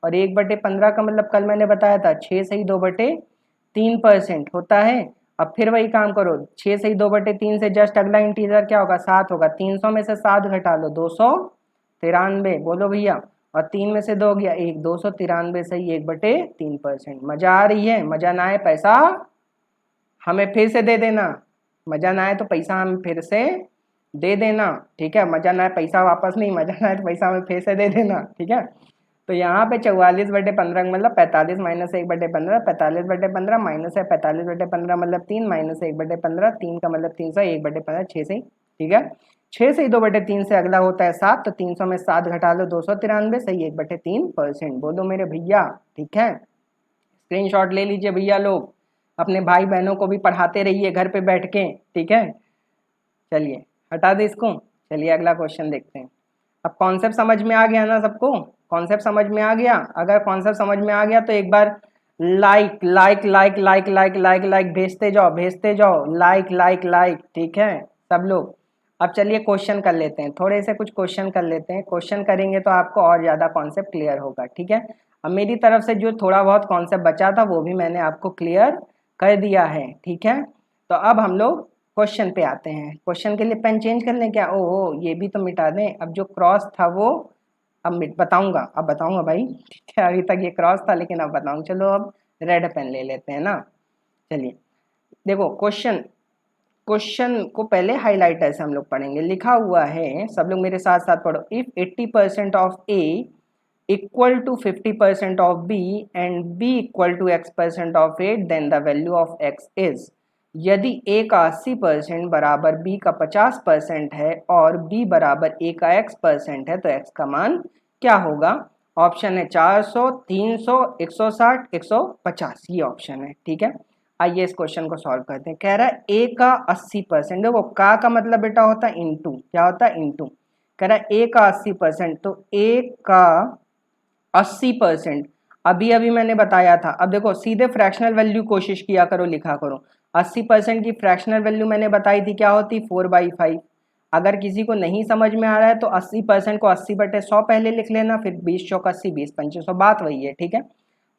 और 1/15 का मतलब कल मैंने बताया था 6 सही 2/3% होता है। अब फिर वही काम करो, 6 सही 2/3 से जस्ट अगला इंटीजर क्या होगा 7 होगा, 300 में से 7 घटा लो 293, बोलो भैया। और 3 में से 2 गया 1, 293 सही 1/3%। मजा आ रही है, मजा ना आए पैसा हमें फिर से दे देना, मजा ना आए तो पैसा हमें फिर से दे देना, ठीक है। मजा ना आए पैसा वापस नहीं, मजा ना आए तो पैसा हमें फिर से दे देना, ठीक है। तो यहाँ पे 44/15 मतलब 45 माइनस 1/15, 45/15 माइनस है 45/15 मतलब 3 माइनस 1/15, 3 का मतलब 300, 1/15 6 से, ठीक है। 6 से 2/3 से अगला होता है 7, तो 300 में 7 घटा लो 293 सही 1/3%, बोलो मेरे भैया, ठीक है। स्क्रीनशॉट ले लीजिए भैया लोग, अपने भाई बहनों को भी पढ़ाते रहिए घर पे बैठ के, ठीक है। चलिए हटा दे इसको, चलिए अगला क्वेश्चन देखते हैं। अब कॉन्सेप्ट समझ में आ गया ना सबको, कॉन्सेप्ट समझ में आ गया। अगर कॉन्सेप्ट समझ में आ गया तो एक बार like like like like like like like भेजते जाओ भेजते जाओ, लाइक लाइक लाइक, ठीक है सब लोग। अब चलिए क्वेश्चन कर लेते हैं, थोड़े से कुछ क्वेश्चन कर लेते हैं, क्वेश्चन करेंगे तो आपको और ज़्यादा कॉन्सेप्ट क्लियर होगा, ठीक है। अब मेरी तरफ से जो थोड़ा बहुत कॉन्सेप्ट बचा था वो भी मैंने आपको क्लियर कर दिया है, ठीक है। तो अब हम लोग क्वेश्चन पे आते हैं। क्वेश्चन के लिए पेन चेंज कर लें क्या, ओहो ये भी तो मिटा दें। अब जो क्रॉस था वो अब बताऊंगा, अब बताऊंगा भाई, ठीक है। अभी तक ये क्रॉस था लेकिन अब बताऊंगा, चलो अब रेड पेन ले लेते हैं ना। चलिए देखो क्वेश्चन, क्वेश्चन को पहले हाइलाइटर से हम लोग पढ़ेंगे। लिखा हुआ है, सब लोग मेरे साथ साथ पढ़ो। If 80% of a equal to 50% of b and b equal to x% of a, then the value of x is. यदि a का 80% बराबर b का 50% है और b बराबर a का x% है, तो x का मान क्या होगा। ऑप्शन है 400, 300, 160, 150, ये ऑप्शन है, ठीक है। आइए इस क्वेश्चन को सॉल्व करते हैं। कह रहा है ए का 80%, देखो का मतलब बेटा होता है इंटू, क्या होता है इंटू। कह रहा है ए का 80%, तो ए का 80%, अभी अभी मैंने बताया था। अब देखो सीधे फ्रैक्शनल वैल्यू कोशिश किया करो, लिखा करो। 80% की फ्रैक्शनल वैल्यू मैंने बताई थी क्या होती, 4/5। अगर किसी को नहीं समझ में आ रहा है तो 80% को 80/100 पहले लिख लेना, फिर 20 चौक 80, 20 पंचे 100, बात वही है, ठीक है।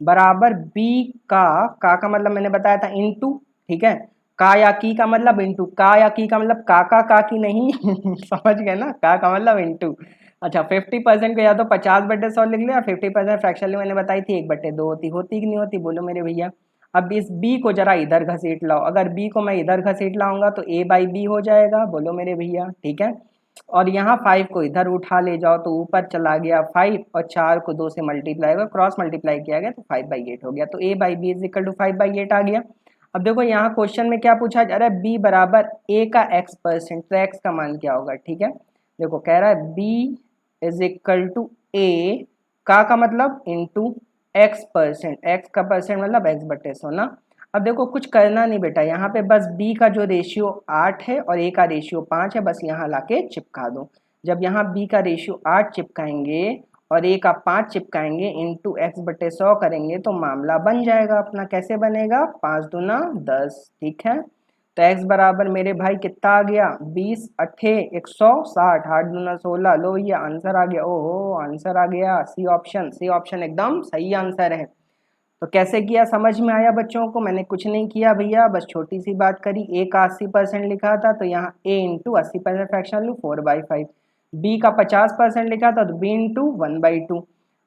बराबर बी का मतलब मैंने बताया था इंटू, ठीक है। का या की का मतलब इंटू, का या की का मतलब का की नहीं समझ गए ना, का मतलब इंटू। अच्छा 50% को या तो 50/100 लिख लिया, 50% फ्रैक्शन मैंने बताई थी 1/2 होती कि नहीं होती, बोलो मेरे भैया। अब इस b को जरा इधर घसीट लाओ, अगर b को मैं इधर घसीट लाऊंगा तो a/b हो जाएगा, बोलो मेरे भैया, ठीक है। और यहाँ 5 को इधर उठा ले जाओ तो ऊपर चला गया 5, और 4 को 2 से मल्टीप्लाई हुआ, क्रॉस मल्टीप्लाई किया गया तो 5/8 हो गया, तो a/b इज इक्वल टू 5/8 आ गया। अब देखो यहाँ क्वेश्चन में क्या पूछा जा रहा है, b बराबर a का x%, तो x का मान क्या होगा, ठीक है। देखो कह रहा है b is equal to a का मतलब इंटू x%, x का परसेंट मतलब x/100 ना। अब देखो कुछ करना नहीं बेटा, यहाँ पे बस b का जो रेशियो 8 है और a का रेशियो 5 है, बस यहाँ लाके चिपका दो। जब यहाँ b का रेशियो 8 चिपकाएंगे और a का 5 चिपकाएंगे, इंटू x/100 करेंगे तो मामला बन जाएगा अपना। कैसे बनेगा, 5 दूना 10, ठीक है। तो x बराबर मेरे भाई कितना आ गया, 20 अट्ठे 160, 8 दूना 16, लो ये आंसर आ गया। ओहो आंसर आ गया, सी ऑप्शन, सी ऑप्शन एकदम सही आंसर है। तो कैसे किया समझ में आया बच्चों को, मैंने कुछ नहीं किया भैया, बस छोटी सी बात करी। ए का 80% लिखा था तो यहाँ a इंटू 80% फ्रैक्शन लूँ 4/5, बी का 50% लिखा था तो b इंटू 1/2।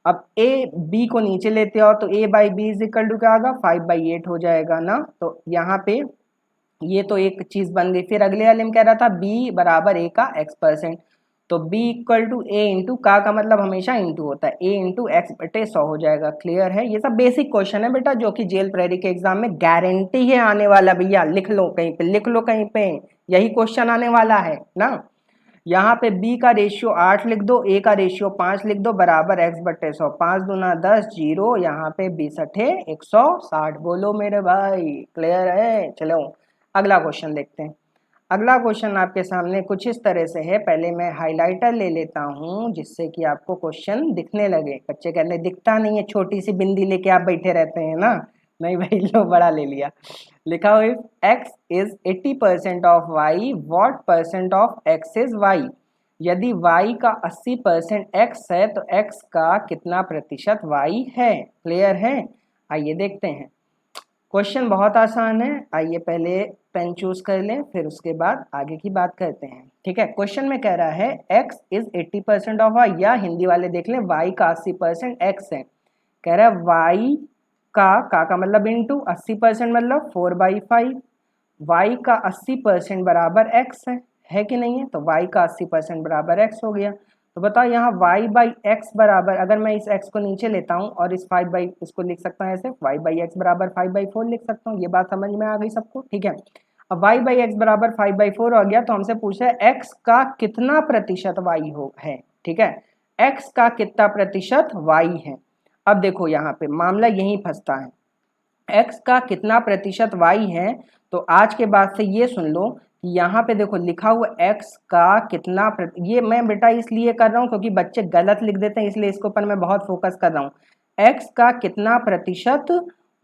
अब a b को नीचे लेते हो तो a/b इज इक्वल टू क्या होगा, 5/8 हो जाएगा ना। तो यहाँ पे ये तो एक चीज बन गई। फिर अगले वाले में कह रहा था b बराबर a का x%, तो b equal to a into का मतलब हमेशा इंटू होता है, a इंटू x/100 हो जाएगा। क्लियर है, ये सब बेसिक क्वेश्चन है बेटा, जो कि जेल प्रेरी के एग्जाम में गारंटी है आने वाला। भैया लिख लो कहीं पे, लिख लो कहीं पे, यही क्वेश्चन आने वाला है ना। यहाँ पे b का रेशियो 8 लिख दो, a का रेशियो 5 लिख दो, बराबर x/100, 5 दूना 10, जीरो, यहाँ पे 20 अठे 160, बोलो मेरे भाई क्लियर है। चलो अगला क्वेश्चन देखते हैं। अगला क्वेश्चन आपके सामने कुछ इस तरह से है, पहले मैं हाइलाइटर ले लेता हूँ जिससे कि आपको क्वेश्चन दिखने लगे। बच्चे कहते दिखता नहीं है, छोटी सी बिंदी लेके आप बैठे रहते हैं ना, नहीं भाई लो बड़ा ले लिया। लिखा हुआ if x is 80% of y, what percent of x is y। यदि y का 80% x है तो x का कितना प्रतिशत y है। क्लियर है, आइए देखते हैं। क्वेश्चन बहुत आसान है, आइए पहले पेन चूज कर लें, फिर उसके बाद आगे की बात करते हैं, ठीक है। क्वेश्चन में कह रहा है x इज 80% ऑफ y, या हिंदी वाले देख लें y का 80% x है। कह रहा है y का मतलब इंटू 80% मतलब 4/5, y का 80% बराबर x है कि नहीं है, तो y का 80% बराबर x हो गया। तो बताओ यहाँ y/x बराबर, अगर मैं इस x को नीचे लेता हूँ और इस 5 बाई इसको लिख सकता हूँ ऐसे, y/x बराबर 5/4 लिख सकता हूँ। ये बात समझ में आ गई सबको, ठीक है। अब y/x बराबर 5/4 हो गया, तो हमसे पूछा है x का कितना प्रतिशत y हो है, ठीक है। x का कितना प्रतिशत y है। अब देखो यहाँ पे मामला यही फंसता है, x का कितना प्रतिशत y है। तो आज के बाद से ये सुन लो कि यहाँ पे देखो लिखा हुआ x का कितना ये मैं बेटा इसलिए कर रहा हूँ क्योंकि बच्चे गलत लिख देते हैं, इसलिए इसके ऊपर मैं बहुत फोकस कर रहा हूँ। x का कितना प्रतिशत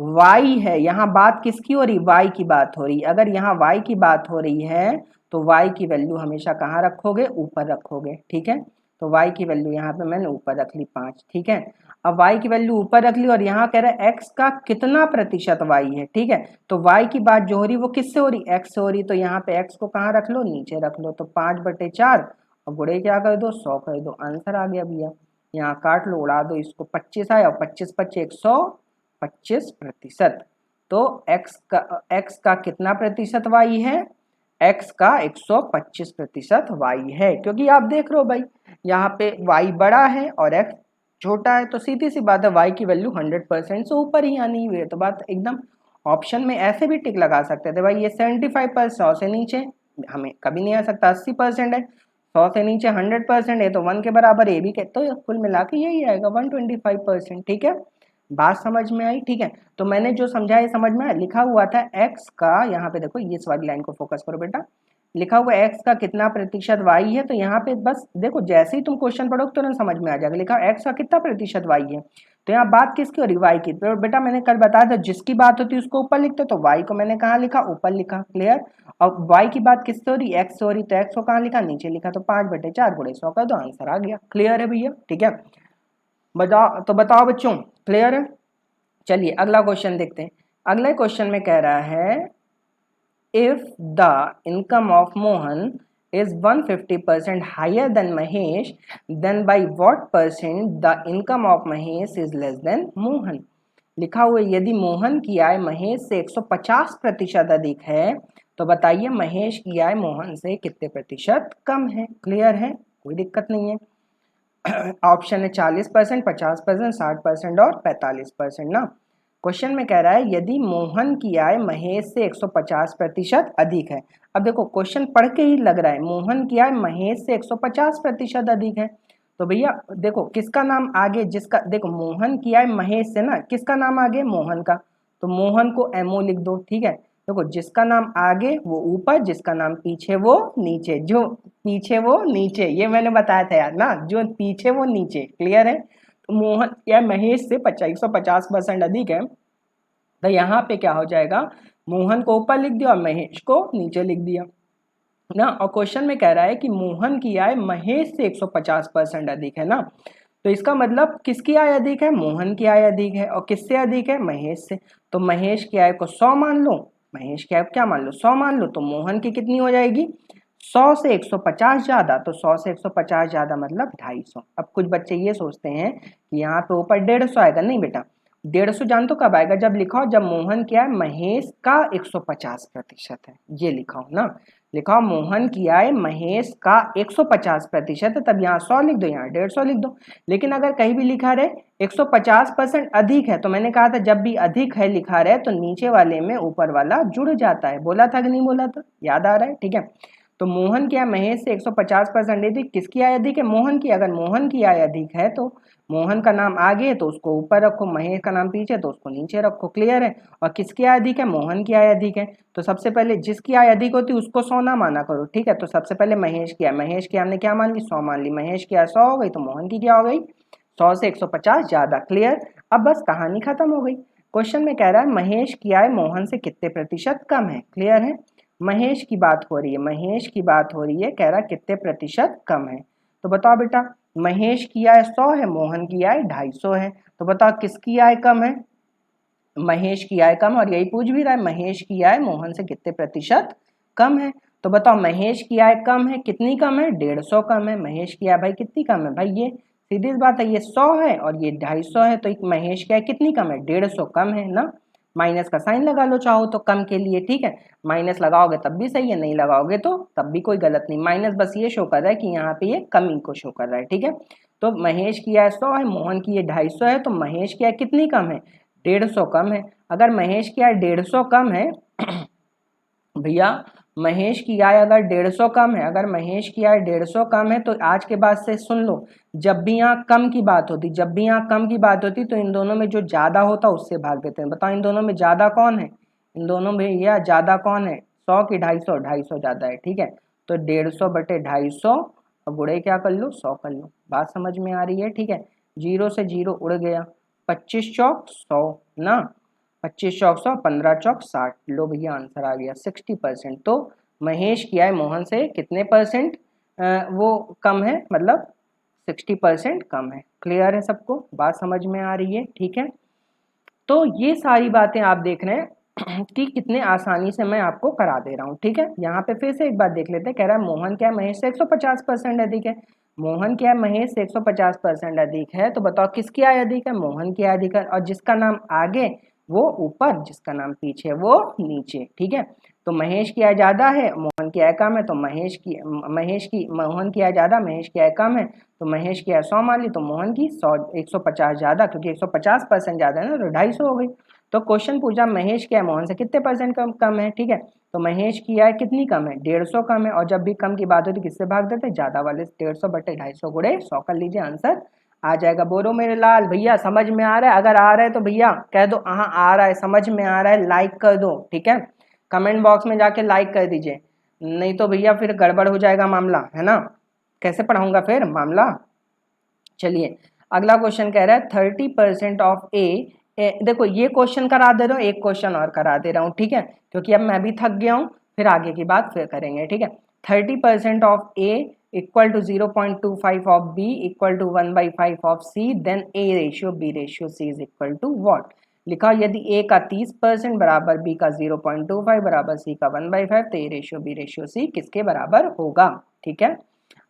y है, यहाँ बात किसकी हो रही, y की बात हो रही। अगर यहाँ y की बात हो रही है तो y की वैल्यू हमेशा कहाँ रखोगे, ऊपर रखोगे, ठीक है। तो y की वैल्यू यहाँ पे मैंने ऊपर रख ली 5, ठीक है। अब y की वैल्यू ऊपर रख ली और यहाँ कह रहा है x का कितना प्रतिशत y है, ठीक है। तो y की बात जो हो रही वो किससे हो रही, x से हो रही, तो यहाँ पे x को कहाँ रख लो, नीचे रख लो। तो 5/4 और गुणे क्या कर दो, 100 कर दो, आंसर आ गया भैया। यहाँ काट लो, उड़ा दो इसको, 25 आया, 25 25 125%। तो x का कितना प्रतिशत y है, x का 125% y है, क्योंकि आप देख रहे हो भाई यहाँ पे y बड़ा है और x छोटा है, तो सीधी सी बात है y की वैल्यू 100% से ऊपर ही आनी हुई है। तो बात एकदम, ऑप्शन में ऐसे भी टिक लगा सकते थे भाई, ये 75% 100 से नीचे हमें कभी नहीं आ सकता, 80% है, 100 से नीचे 100% है, तो 1 के बराबर ये भी कहते, तो कुल मिला के यही आएगा 125%, ठीक है। बात समझ में आई, ठीक है। तो मैंने जो समझाया समझ में आया। लिखा हुआ था x का, यहाँ पे देखो ये इस वाली लाइन को फोकस करो बेटा, लिखा हुआ x का कितना प्रतिशत y है। तो यहाँ पे बस देखो जैसे ही तुम क्वेश्चन पढ़ोगे तुरंत समझ में आ जाएगा। लिखा x का कितना प्रतिशत y है, तो यहाँ बात किसकी हो रही, y की। तो बेटा मैंने कल बताया था जिसकी बात होती है उसको ऊपर लिखते, तो y को मैंने कहाँ लिखा, ऊपर लिखा, क्लियर। और y की बात किससे हो रही, x से हो रही, तो x को कहाँ लिखा, नीचे लिखा। तो 5/4 गुणे 100 का, तो आंसर आ गया। क्लियर है भैया, ठीक है। बताओ बच्चों, क्लियर है। चलिए अगला क्वेश्चन देखते हैं। अगले क्वेश्चन में कह रहा है if the income of Mohan is 150% higher than Mahesh, then by what percent the income of Mahesh is less than Mohan। लिखा हुआ है यदि मोहन की आय महेश से 150% अधिक है तो बताइए महेश की आय मोहन से कितने प्रतिशत कम है। क्लियर है, कोई दिक्कत नहीं है। ऑप्शन है 40%, 50%, 60% और 45% ना। क्वेश्चन में कह रहा है यदि मोहन की आय महेश से 150% अधिक है। अब देखो क्वेश्चन पढ़ के ही लग रहा है मोहन की आय महेश से 150% अधिक है। तो भैया देखो किसका नाम आगे, जिसका देखो मोहन की आय महेश से ना, किसका नाम आगे, मोहन का। तो मोहन को एमओ लिख दो, ठीक है। देखो जिसका नाम आगे वो ऊपर, जिसका नाम पीछे वो नीचे, जो पीछे वो नीचे, ये मैंने बताया था यार ना, जो पीछे वो नीचे। क्लियर है। मोहन या महेश से 150% अधिक है, तो यहाँ पे क्या हो जाएगा, मोहन को ऊपर लिख दिया और महेश को नीचे लिख दिया ना। और क्वेश्चन में कह रहा है कि मोहन की आय महेश से 150% अधिक है ना। तो इसका मतलब किसकी आय अधिक है, मोहन की आय अधिक है। और किससे अधिक है, महेश से। तो महेश की आय को 100 मान लो, महेश की आय क्या मान लो, 100 मान लो। तो मोहन की कितनी हो जाएगी, 100 से 150 ज्यादा। तो 100 से 150 ज्यादा मतलब 250। अब कुछ बच्चे ये सोचते हैं कि यहाँ पे ऊपर 150 आएगा, नहीं बेटा 150 जान तो कब आएगा, जब लिखा हो जब मोहन की आय महेश का 150% है, ये लिखा हो ना। लिखा हो मोहन की आय महेश का 150% है, तब यहाँ 100 लिख दो, यहाँ 150 लिख दो। लेकिन अगर कहीं भी लिखा रहे 150% अधिक है, तो मैंने कहा था जब भी अधिक है लिखा रहे तो नीचे वाले में ऊपर वाला जुड़ जाता है। बोला था कि नहीं बोला था, याद आ रहा है, ठीक है। तो मोहन की आय महेश से 150% अधिक, किसकी आय अधिक है, मोहन की। अगर मोहन की आय अधिक है तो मोहन का नाम आगे है तो उसको ऊपर रखो, महेश का नाम पीछे तो उसको नीचे रखो। क्लियर है। और किसकी आय अधिक है, मोहन की आय अधिक है। तो सबसे पहले जिसकी आय अधिक होती है उसको 100 ना माना करो, ठीक है। तो सबसे पहले महेश की आय, महेश की हमने क्या मान ली, 100 मान ली। महेश की आय 100 हो गई तो मोहन की क्या हो गई, 100 से 150 ज्यादा। क्लियर। अब बस कहानी खत्म हो गई। क्वेश्चन में कह रहा है महेश की आय मोहन से कितने प्रतिशत कम है। क्लियर है। महेश की बात हो रही है, महेश की बात हो रही है, कह रहा कितने प्रतिशत कम है। तो बताओ बेटा, महेश की आय 100 है, मोहन की आय 250 है। तो बताओ किसकी आय कम है, महेश की आय कम। और यही पूछ भी रहा है महेश की आय मोहन से कितने प्रतिशत कम है। तो बताओ महेश की आय कम है, कितनी कम है, 150 कम है। महेश की आय भाई कितनी कम है, भाई ये सीधी बात है, ये 100 है और ये 250 है, तो महेश की आय कितनी कम है, 150 कम है ना। माइनस का साइन लगा लो चाहो तो कम के लिए, ठीक है। माइनस लगाओगे तब भी सही है, नहीं लगाओगे तो तब भी कोई गलत नहीं। माइनस बस ये शो कर रहा है कि यहाँ पे ये कमी को शो कर रहा है, ठीक है। तो महेश की आय 100 है, मोहन की ये 250 है, तो महेश की आय कितनी कम है, 150 कम है। अगर महेश की आय 150 कम है भैया, महेश की आय अगर 150 कम है, अगर महेश की आय 150 कम है, तो आज के बाद से सुन लो, जब भी यहाँ कम की बात होती, जब भी यहाँ कम की बात होती तो इन दोनों में जो ज्यादा होता उससे भाग देते हैं। बताओ इन दोनों में ज्यादा कौन है, इन दोनों में भैया ज्यादा कौन है, 100 की 250, 250 ज्यादा है, ठीक है। तो 150/250 और गुणे क्या कर लो, 100 कर लो। बात समझ में आ रही है, ठीक है। 0 से 0 उड़ गया, 25 चौक 100 ना, 25 चौक 100, 15 चौक 60। लो भैया आंसर आ गया 60%। तो महेश की आय मोहन से कितने परसेंट वो कम है, मतलब 60% कम है। क्लियर है सबको, बात समझ में आ रही है, ठीक है। तो ये सारी बातें आप देख रहे हैं कि कितने आसानी से मैं आपको करा दे रहा हूँ, ठीक है। यहाँ पे फिर से एक बात देख लेते हैं, कह रहा है मोहन क्या महेश से 150% अधिक है। मोहन क्या है महेश से 150% अधिक है, तो बताओ किसकी आय अधिक है, मोहन की आय अधिक है। और जिसका नाम आगे वो ऊपर, जिसका नाम पीछे वो नीचे, ठीक है। तो महेश की आय ज्यादा है, मोहन की आय कम है, तो मोहन की आय ज्यादा, महेश की आय कम है, तो महेश की 100 मान ली, तो मोहन की 100 150 ज्यादा, क्योंकि 150% ज्यादा है ना, तो 250 हो गई। तो क्वेश्चन पूछा महेश की आय मोहन से कितने परसेंट कम है, ठीक है। तो महेश की आय कितनी कम है, 150 कम है। और जब भी कम की बात होती किससे भाग देते, ज्यादा वाले, 150/250 गुणे 100 कर लीजिए, आंसर आ जाएगा। बोलो मेरे लाल भैया समझ में आ रहा है? अगर आ रहा है तो भैया कह दो हाँ आ रहा है, समझ में आ रहा है, लाइक कर दो, ठीक है। कमेंट बॉक्स में जाके लाइक कर दीजिए, नहीं तो भैया फिर गड़बड़ हो जाएगा मामला, है ना, कैसे पढ़ाऊंगा फिर मामला। चलिए अगला क्वेश्चन कह रहा है 30% ऑफ देखो ये क्वेश्चन करा दे रहा हूँ, एक क्वेश्चन और करा दे रहा हूँ, ठीक है, क्योंकि अब मैं भी थक गया हूँ, फिर आगे की बात फिर करेंगे, ठीक है। 30% of a equal to 0.25 of b equal to 1/5 of c, then a ratio B ratio c is equal to what. लिखा यदि ए का 30% बराबर बी का 0.25 बराबर सी का 1/5, तो ए रेशियो बी रेशियो सी किसके बराबर होगा, ठीक है।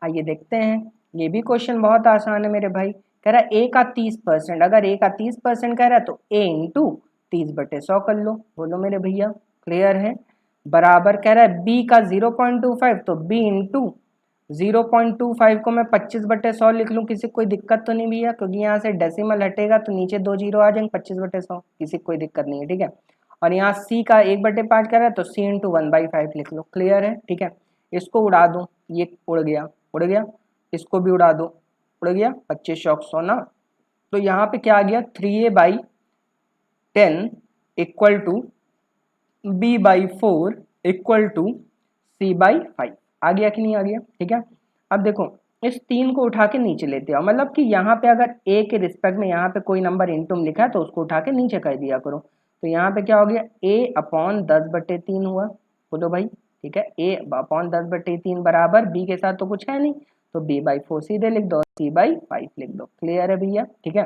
आइए देखते हैं, ये भी क्वेश्चन बहुत आसान है मेरे भाई। कह रहा है ए का 30%, अगर ए का 30% कह रहा है तो ए इंटू 30/100 कर लो। बोलो मेरे भैया क्लियर है। बराबर कह रहा है बी का 0.25, तो बी इंटू 0.25 को मैं 25/100 लिख लूँ, किसी कोई दिक्कत तो नहीं भैया, क्योंकि यहाँ से डेसिमल हटेगा तो नीचे 2 जीरो आ जाएंगे, 25/100 किसी कोई दिक्कत नहीं है, ठीक है। और यहाँ सी का 1/5 कह रहा है तो सी इंटू 1/5 लिख लो, क्लियर है, ठीक है। इसको उड़ा दो, ये उड़ गया, उड़ गया, इसको भी उड़ा दो, उड़ गया, 25 शौक 100 ना, तो यहाँ पे क्या आ गया 3a/10 equal to b/4 equal to c/5। आ गया कि नहीं आ गया, ठीक है। अब देखो इस 3 को उठा के नीचे लेते हो, मतलब कि यहाँ पे अगर a के रिस्पेक्ट में यहाँ पे कोई नंबर इंटूम लिखा है तो उसको उठा के नीचे कर दिया करो। तो यहाँ पे क्या हो गया a/10/3 हुआ, बोलो भाई, ठीक है। a/10/3 बराबर b के साथ तो कुछ है नहीं, तो b/4 सीधे लिख दो, c/5 लिख दो, क्लियर है भैया, ठीक है।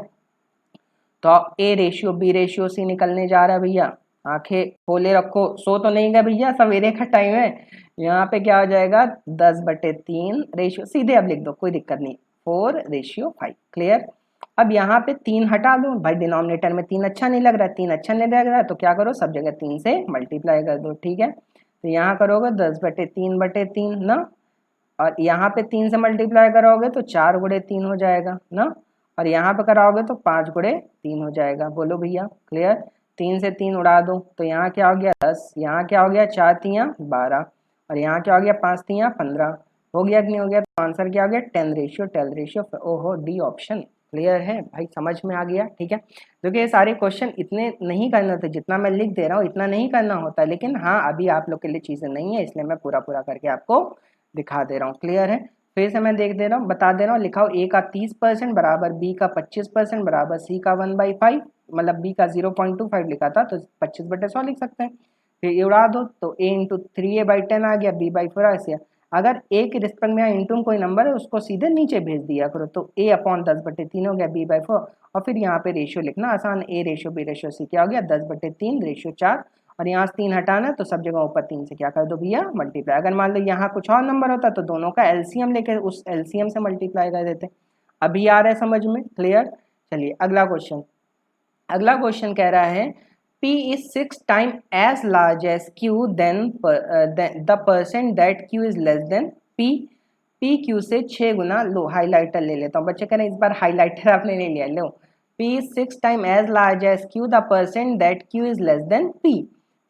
तो ए रेशियो बी रेशियो सी निकलने जा रहा है भैया, आंखें खोले रखो, सो तो नहीं गए भैया, सवेरे का टाइम है। यहाँ पे क्या हो जाएगा 10/3 रेशियो, सीधे अब लिख दो, कोई दिक्कत नहीं, 4/5, क्लियर। अब यहाँ पे 3 हटा दो भाई, डिनोमिनेटर में 3 अच्छा नहीं लग रहा है, 3 अच्छा नहीं लग रहा है, तो क्या करो सब जगह 3 से मल्टीप्लाई कर दो, ठीक है। तो यहाँ करोगे 10/3/3 ना, और यहाँ पे 3 से मल्टीप्लाई करोगे तो 4 गुणे 3 हो जाएगा ना, और यहाँ पे कराओगे तो 5 गुणे 3 हो जाएगा। बोलो भैया क्लियर। 3 से 3 उड़ा दो तो यहाँ क्या हो गया 10, यहाँ क्या हो गया 4 तियाँ 12, और यहाँ क्या हो गया 5 तियाँ 15, हो गया कि नहीं हो गया। तो आंसर क्या हो गया 10/10। ओहो डी ऑप्शन, क्लियर है भाई, समझ में आ गया, ठीक है। क्योंकि ये सारे क्वेश्चन इतने नहीं करने होते जितना मैं लिख दे रहा हूँ, इतना नहीं करना होता, लेकिन हाँ अभी आप लोग के लिए चीज़ें नहीं है, इसलिए मैं पूरा पूरा करके आपको दिखा दे रहा हूँ, क्लियर है। फिर से मैं देख दे रहा हूँ, बता दे रहा हूँ, लिखाओ ए का 30% बराबर बी का 25% बराबर सी का 1/5, मतलब बी का 0.25 लिखा था तो 25/100 लिख सकते हैं। फिर ये उड़ा दो तो ए इंटू 3a/10 आ गया, b/4 ऐसे। अगर ए के रिस्पेक्ट में इंटू कोई नंबर है उसको सीधे नीचे भेज दिया करो, तो a/10/3 हो गया b/4, और फिर यहाँ पे रेशियो लिखना आसान, a ratio B ratio c क्या हो गया 10/3/4, और यहाँ से 3 हटाना है तो सब जगह ऊपर 3 से क्या कर दो भैया मल्टीप्लाई। अगर मान लो यहाँ कुछ और नंबर होता तो दोनों का एलसीएम लेकर उस एलसीएम से मल्टीप्लाई कर देते। अभी आ रहा है समझ में, क्लियर। चलिए अगला क्वेश्चन, अगला क्वेश्चन कह रहा है P is 6 times as large as Q, then the percent that Q is less than P, P Q से 6 गुना, लो हाईलाइटर ले लेता हूँ, बच्चे कह रहे हैं इस बार हाईलाइटर आपने ले लिया, लो P is 6 times as large as Q, the percent that Q is less than P,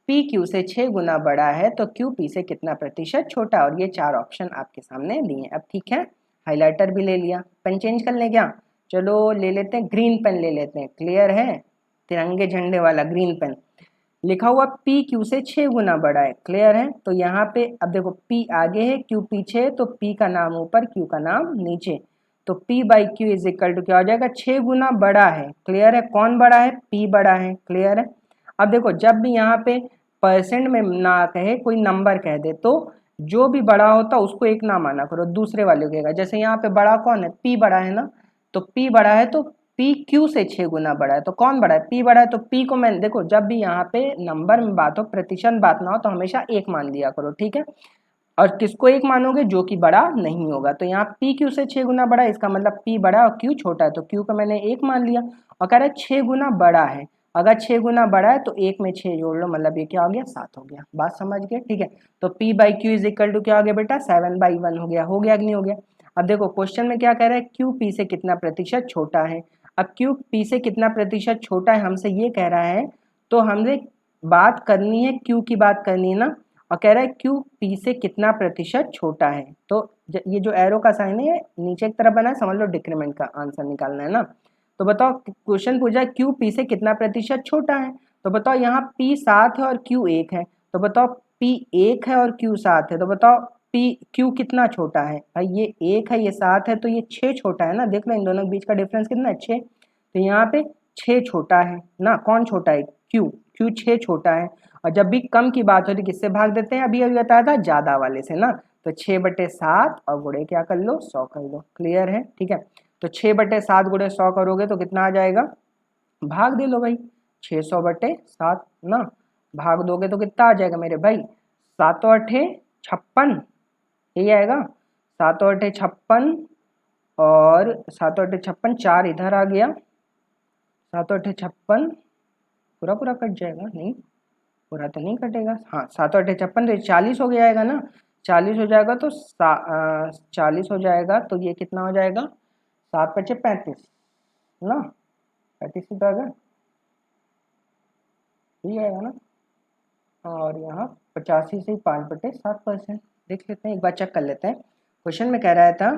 P Q से 6 गुना बड़ा है तो Q P से कितना प्रतिशत छोटा है, और ये 4 ऑप्शन आपके सामने दिए। अब ठीक है हाईलाइटर भी ले लिया, पेन चेंज कर लें क्या, चलो ले लेते हैं ग्रीन पेन ले लेते हैं, क्लियर है, तिरंगे झंडे वाला ग्रीन पेन। लिखा हुआ P Q से 6 गुना बड़ा है, क्लियर है। तो यहाँ पे अब देखो P आगे है Q पीछे है, तो P का नाम ऊपर Q का नाम नीचे, तो P/Q इज इक्वल टू क्या हो जाएगा 6 गुना बड़ा है, क्लियर है। कौन बड़ा है, P बड़ा है, क्लियर है। अब देखो जब भी यहाँ पे परसेंट में ना कहे कोई नंबर कह दे तो जो भी बड़ा होता उसको एक ना माना करो, दूसरे वाले को कहेगा। जैसे यहाँ पे बड़ा कौन है, P बड़ा है ना, तो P बड़ा है तो P Q से 6 गुना बड़ा है, तो कौन बड़ा है, P बड़ा है, तो P को मैं देखो जब भी यहाँ पे नंबर में बात हो प्रतिशत बात ना हो तो हमेशा एक मान लिया करो, ठीक है। और किसको एक मानोगे, जो कि बड़ा नहीं होगा। तो यहाँ P Q से 6 गुना बड़ा है, इसका मतलब P बड़ा है और Q छोटा है, तो Q को मैंने एक मान लिया, और कह रहा है 6 गुना बड़ा है। अगर 6 गुना बड़ा है तो एक में 6 जोड़ लो, मतलब ये क्या हो गया 7 हो गया, बात समझ गए, ठीक है। तो P/Q इज इक्वल टू क्या हो गया बेटा 7/1 हो गया, कि नहीं हो गया। अब देखो क्वेश्चन में क्या कह रहा है, Q P से कितना प्रतिशत छोटा है। अब Q P से कितना प्रतिशत छोटा है हमसे ये कह रहा है, तो हमने बात करनी है Q की बात करनी है ना, और कह रहा है क्यू पी से कितना प्रतिशत छोटा है। तो ये जो एरो का साइन है नीचे की तरफ बना है, समझ लो डिक्रीमेंट का आंसर निकालना है ना। तो बताओ क्वेश्चन पूछा क्यू पी से कितना प्रतिशत छोटा है। तो बताओ यहाँ पी 7 है और क्यू 1 है, तो बताओ पी 1 है और क्यू 7 है, तो बताओ पी क्यू कितना छोटा है। भाई ये 1 है ये 7 है तो ये 6 छोटा है ना। देख लो इन दोनों के बीच का डिफरेंस कितना है, 6। तो यहाँ पे 6 छोटा है ना। कौन छोटा है, क्यू। क्यू 6 छोटा है। और जब भी कम की बात होती है किससे भाग देते हैं, अभी अभी बताया था ज्यादा वाले से ना। तो 6/7 और गुणे क्या कर लो, 100 कर लो। क्लियर है, ठीक है। तो 6/7 गुणे 100 करोगे तो कितना आ जाएगा, भाग दे लो भाई 600/7 ना। भाग दोगे तो कितना आ जाएगा मेरे भाई, 7×8 = 56, यही आएगा 7×8 = 56। और 7×8 = 56, 4 इधर आ गया, 7×8 = 56 पूरा पूरा कट जाएगा, नहीं पूरा तो नहीं कटेगा। हाँ 7×8 = 56 तो 40 हो जाएगा ना। 40 हो जाएगा तो 40 हो जाएगा तो ये कितना हो जाएगा, 7×5 = 35 ना। 35 ही तो आएगा, यही आएगा ना। और यहाँ 85 से 5/7%। देख लेते हैं, एक बार चेक कर लेते हैं। क्वेश्चन में कह रहा था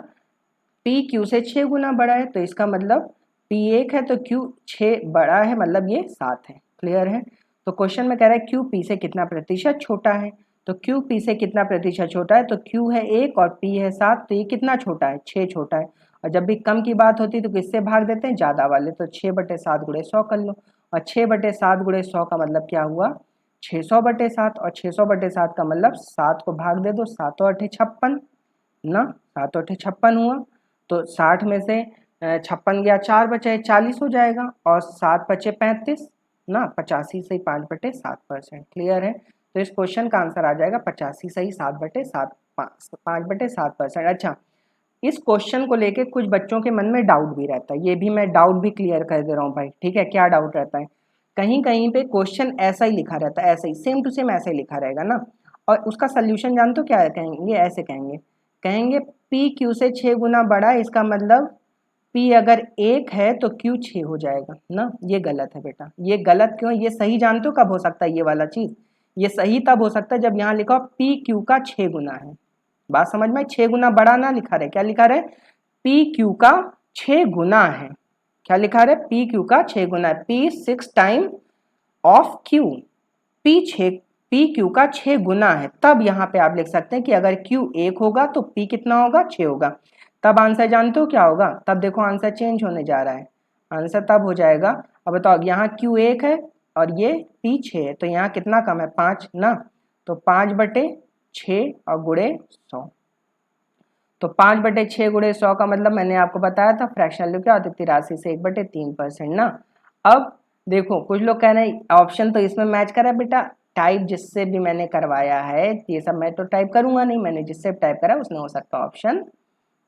पी क्यू से 6 गुना बड़ा है, तो इसका मतलब पी 1 है तो क्यू 6 बड़ा है, मतलब ये 7 है। क्लियर है। तो क्वेश्चन में कह रहा है क्यू पी से कितना प्रतिशत छोटा है। तो क्यू पी से कितना प्रतिशत छोटा है, तो क्यू है 1 और पी है 7, तो ये कितना छोटा है, 6 छोटा है। और जब भी कम की बात होती है तो किससे भाग देते हैं, ज़्यादा वाले। तो 6/7 गुणे 100 कर लो। और 6/7 गुणे 100 का मतलब क्या हुआ, 600/7। और 600/7 का मतलब 7 को भाग दे दो, 7×8 = 56 ना। 7×8 = 56 हुआ। तो 60 में से 56 गया, 4 बचे, 40 हो जाएगा। और 7 बचे 35 ना। 85 से 5/7%। क्लियर है। तो इस क्वेश्चन का आंसर आ जाएगा 85 सही 7/7, 5/7%। अच्छा, इस क्वेश्चन को लेके कुछ बच्चों के मन में डाउट भी रहता है, ये भी मैं डाउट भी क्लियर कर दे रहा हूँ भाई, ठीक है। क्या डाउट रहता है, कहीं कहीं पे क्वेश्चन ऐसा ही लिखा रहता है, ऐसे ही सेम टू सेम ऐसे ही लिखा रहेगा ना। और उसका सोल्यूशन जानते हो क्या है, कहेंगे ऐसे कहेंगे, कहेंगे पी क्यू से 6 गुना बड़ा है, इसका मतलब पी अगर 1 है तो क्यू 6 हो जाएगा ना। ये गलत है बेटा। ये गलत क्यों, ये सही जानते हो कब हो सकता है ये वाला चीज, ये सही तब हो सकता है जब यहाँ लिखा हो पी क्यू का 6 गुना है। बात समझ में, 6 गुना बड़ा ना लिखा रहे, क्या लिखा रहे, पी क्यू का 6 गुना है। क्या लिखा रहे, पी क्यू का 6 गुना है। P 6 time of Q, P Q का 6 गुना है। तब यहाँ पे आप लिख सकते हैं कि अगर क्यू 1 होगा तो पी कितना होगा, 6 होगा। तब आंसर जानते हो क्या होगा, तब देखो आंसर चेंज होने जा रहा है। आंसर तब हो जाएगा, अब बताओ यहाँ क्यू 1 है और ये पी 6 है, तो यहाँ कितना कम है, 5 ना। तो 5/6 और गुणे 100। तो 5/6 गुणे 100 का मतलब मैंने आपको बताया था फ्रैक्शनल वैल्यू क्या होती है, 83 से 1/3% ना। अब देखो कुछ लोग कह रहे हैं ऑप्शन तो इसमें मैच करा बेटा, टाइप जिससे भी मैंने करवाया है, ये सब मैं तो टाइप करूंगा नहीं, मैंने जिससे टाइप करा उसने हो सकता है ऑप्शन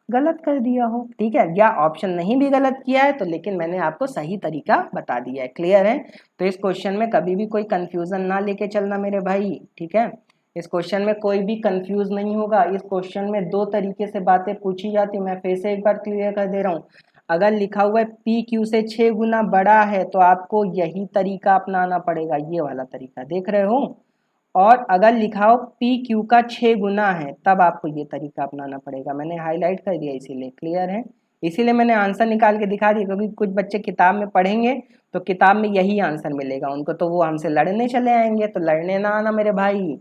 गलत कर दिया हो, ठीक है। या ऑप्शन नहीं भी गलत किया है तो लेकिन मैंने आपको सही तरीका बता दिया है। क्लियर है। तो इस क्वेश्चन में कभी भी कोई कंफ्यूजन ना लेके चलना मेरे भाई, ठीक है। इस क्वेश्चन में कोई भी कंफ्यूज नहीं होगा। इस क्वेश्चन में 2 तरीके से बातें पूछी जाती, मैं फिर से एक बार क्लियर कर दे रहा हूँ। अगर लिखा हुआ है पी क्यू से 6 गुना बड़ा है तो आपको यही तरीका अपनाना पड़ेगा, ये वाला तरीका देख रहे हो। और अगर लिखा हो पी क्यू का 6 गुना है तब आपको ये तरीका अपनाना पड़ेगा। मैंने हाईलाइट कर दिया इसीलिए। क्लियर है। इसीलिए मैंने आंसर निकाल के दिखा दिया, क्योंकि कुछ बच्चे किताब में पढ़ेंगे तो किताब में यही आंसर मिलेगा उनको, तो वो हमसे लड़ने चले आएंगे। तो लड़ने ना आना मेरे भाई।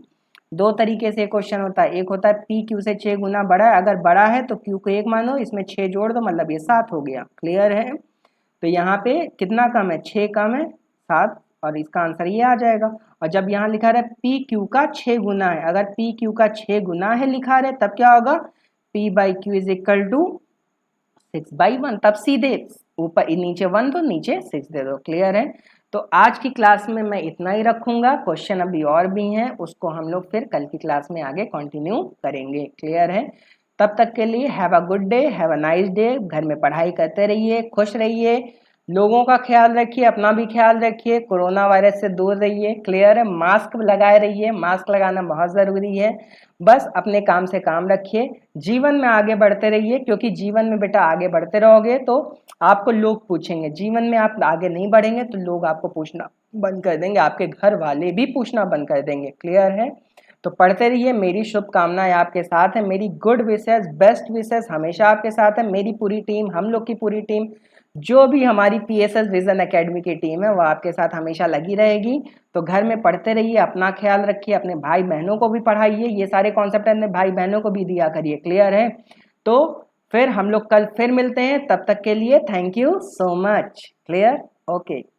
2 तरीके से क्वेश्चन होता है, एक होता है पी क्यू से 6 गुना बड़ा है, अगर बड़ा है तो क्यू को 1 मानो, इसमें 6 जोड़ दो, मतलब ये 7 हो गया। क्लियर है। तो यहाँ पे कितना कम है, 6 कम है 7, और इसका आंसर ये आ जाएगा। और जब यहाँ लिखा रहा है पी क्यू का 6 गुना है, अगर पी क्यू का 6 गुना है लिखा रहे तब क्या होगा, P/Q = 6/1, तब सीधे ऊपर नीचे 1 दो नीचे 6 दे दो। क्लियर है। तो आज की क्लास में मैं इतना ही रखूंगा, क्वेश्चन अभी और भी हैं, उसको हम लोग फिर कल की क्लास में आगे कंटिन्यू करेंगे। क्लियर है। तब तक के लिए have a good day, have a nice day. घर में पढ़ाई करते रहिए, खुश रहिए, लोगों का ख्याल रखिए, अपना भी ख्याल रखिए, कोरोना वायरस से दूर रहिए। क्लियर है। मास्क लगाए रहिए, मास्क लगाना बहुत ज़रूरी है। बस अपने काम से काम रखिए, जीवन में आगे बढ़ते रहिए, क्योंकि जीवन में बेटा आगे बढ़ते रहोगे तो आपको लोग पूछेंगे। जीवन में आप आगे नहीं बढ़ेंगे तो लोग आपको पूछना बंद कर देंगे, आपके घर वाले भी पूछना बंद कर देंगे। क्लियर है। तो पढ़ते रहिए, मेरी शुभकामनाएं आपके साथ है, मेरी गुड विशेस, बेस्ट विशेस हमेशा आपके साथ है। मेरी पूरी टीम, हम लोग की पूरी टीम, जो भी हमारी पीएसएस विजन एकेडमी की टीम है वो आपके साथ हमेशा लगी रहेगी। तो घर में पढ़ते रहिए, अपना ख्याल रखिए, अपने भाई बहनों को भी पढ़ाइए, ये सारे कॉन्सेप्ट अपने भाई बहनों को भी दिया करिए। क्लियर है? तो फिर हम लोग कल फिर मिलते हैं, तब तक के लिए thank you so much. Clear? Okay.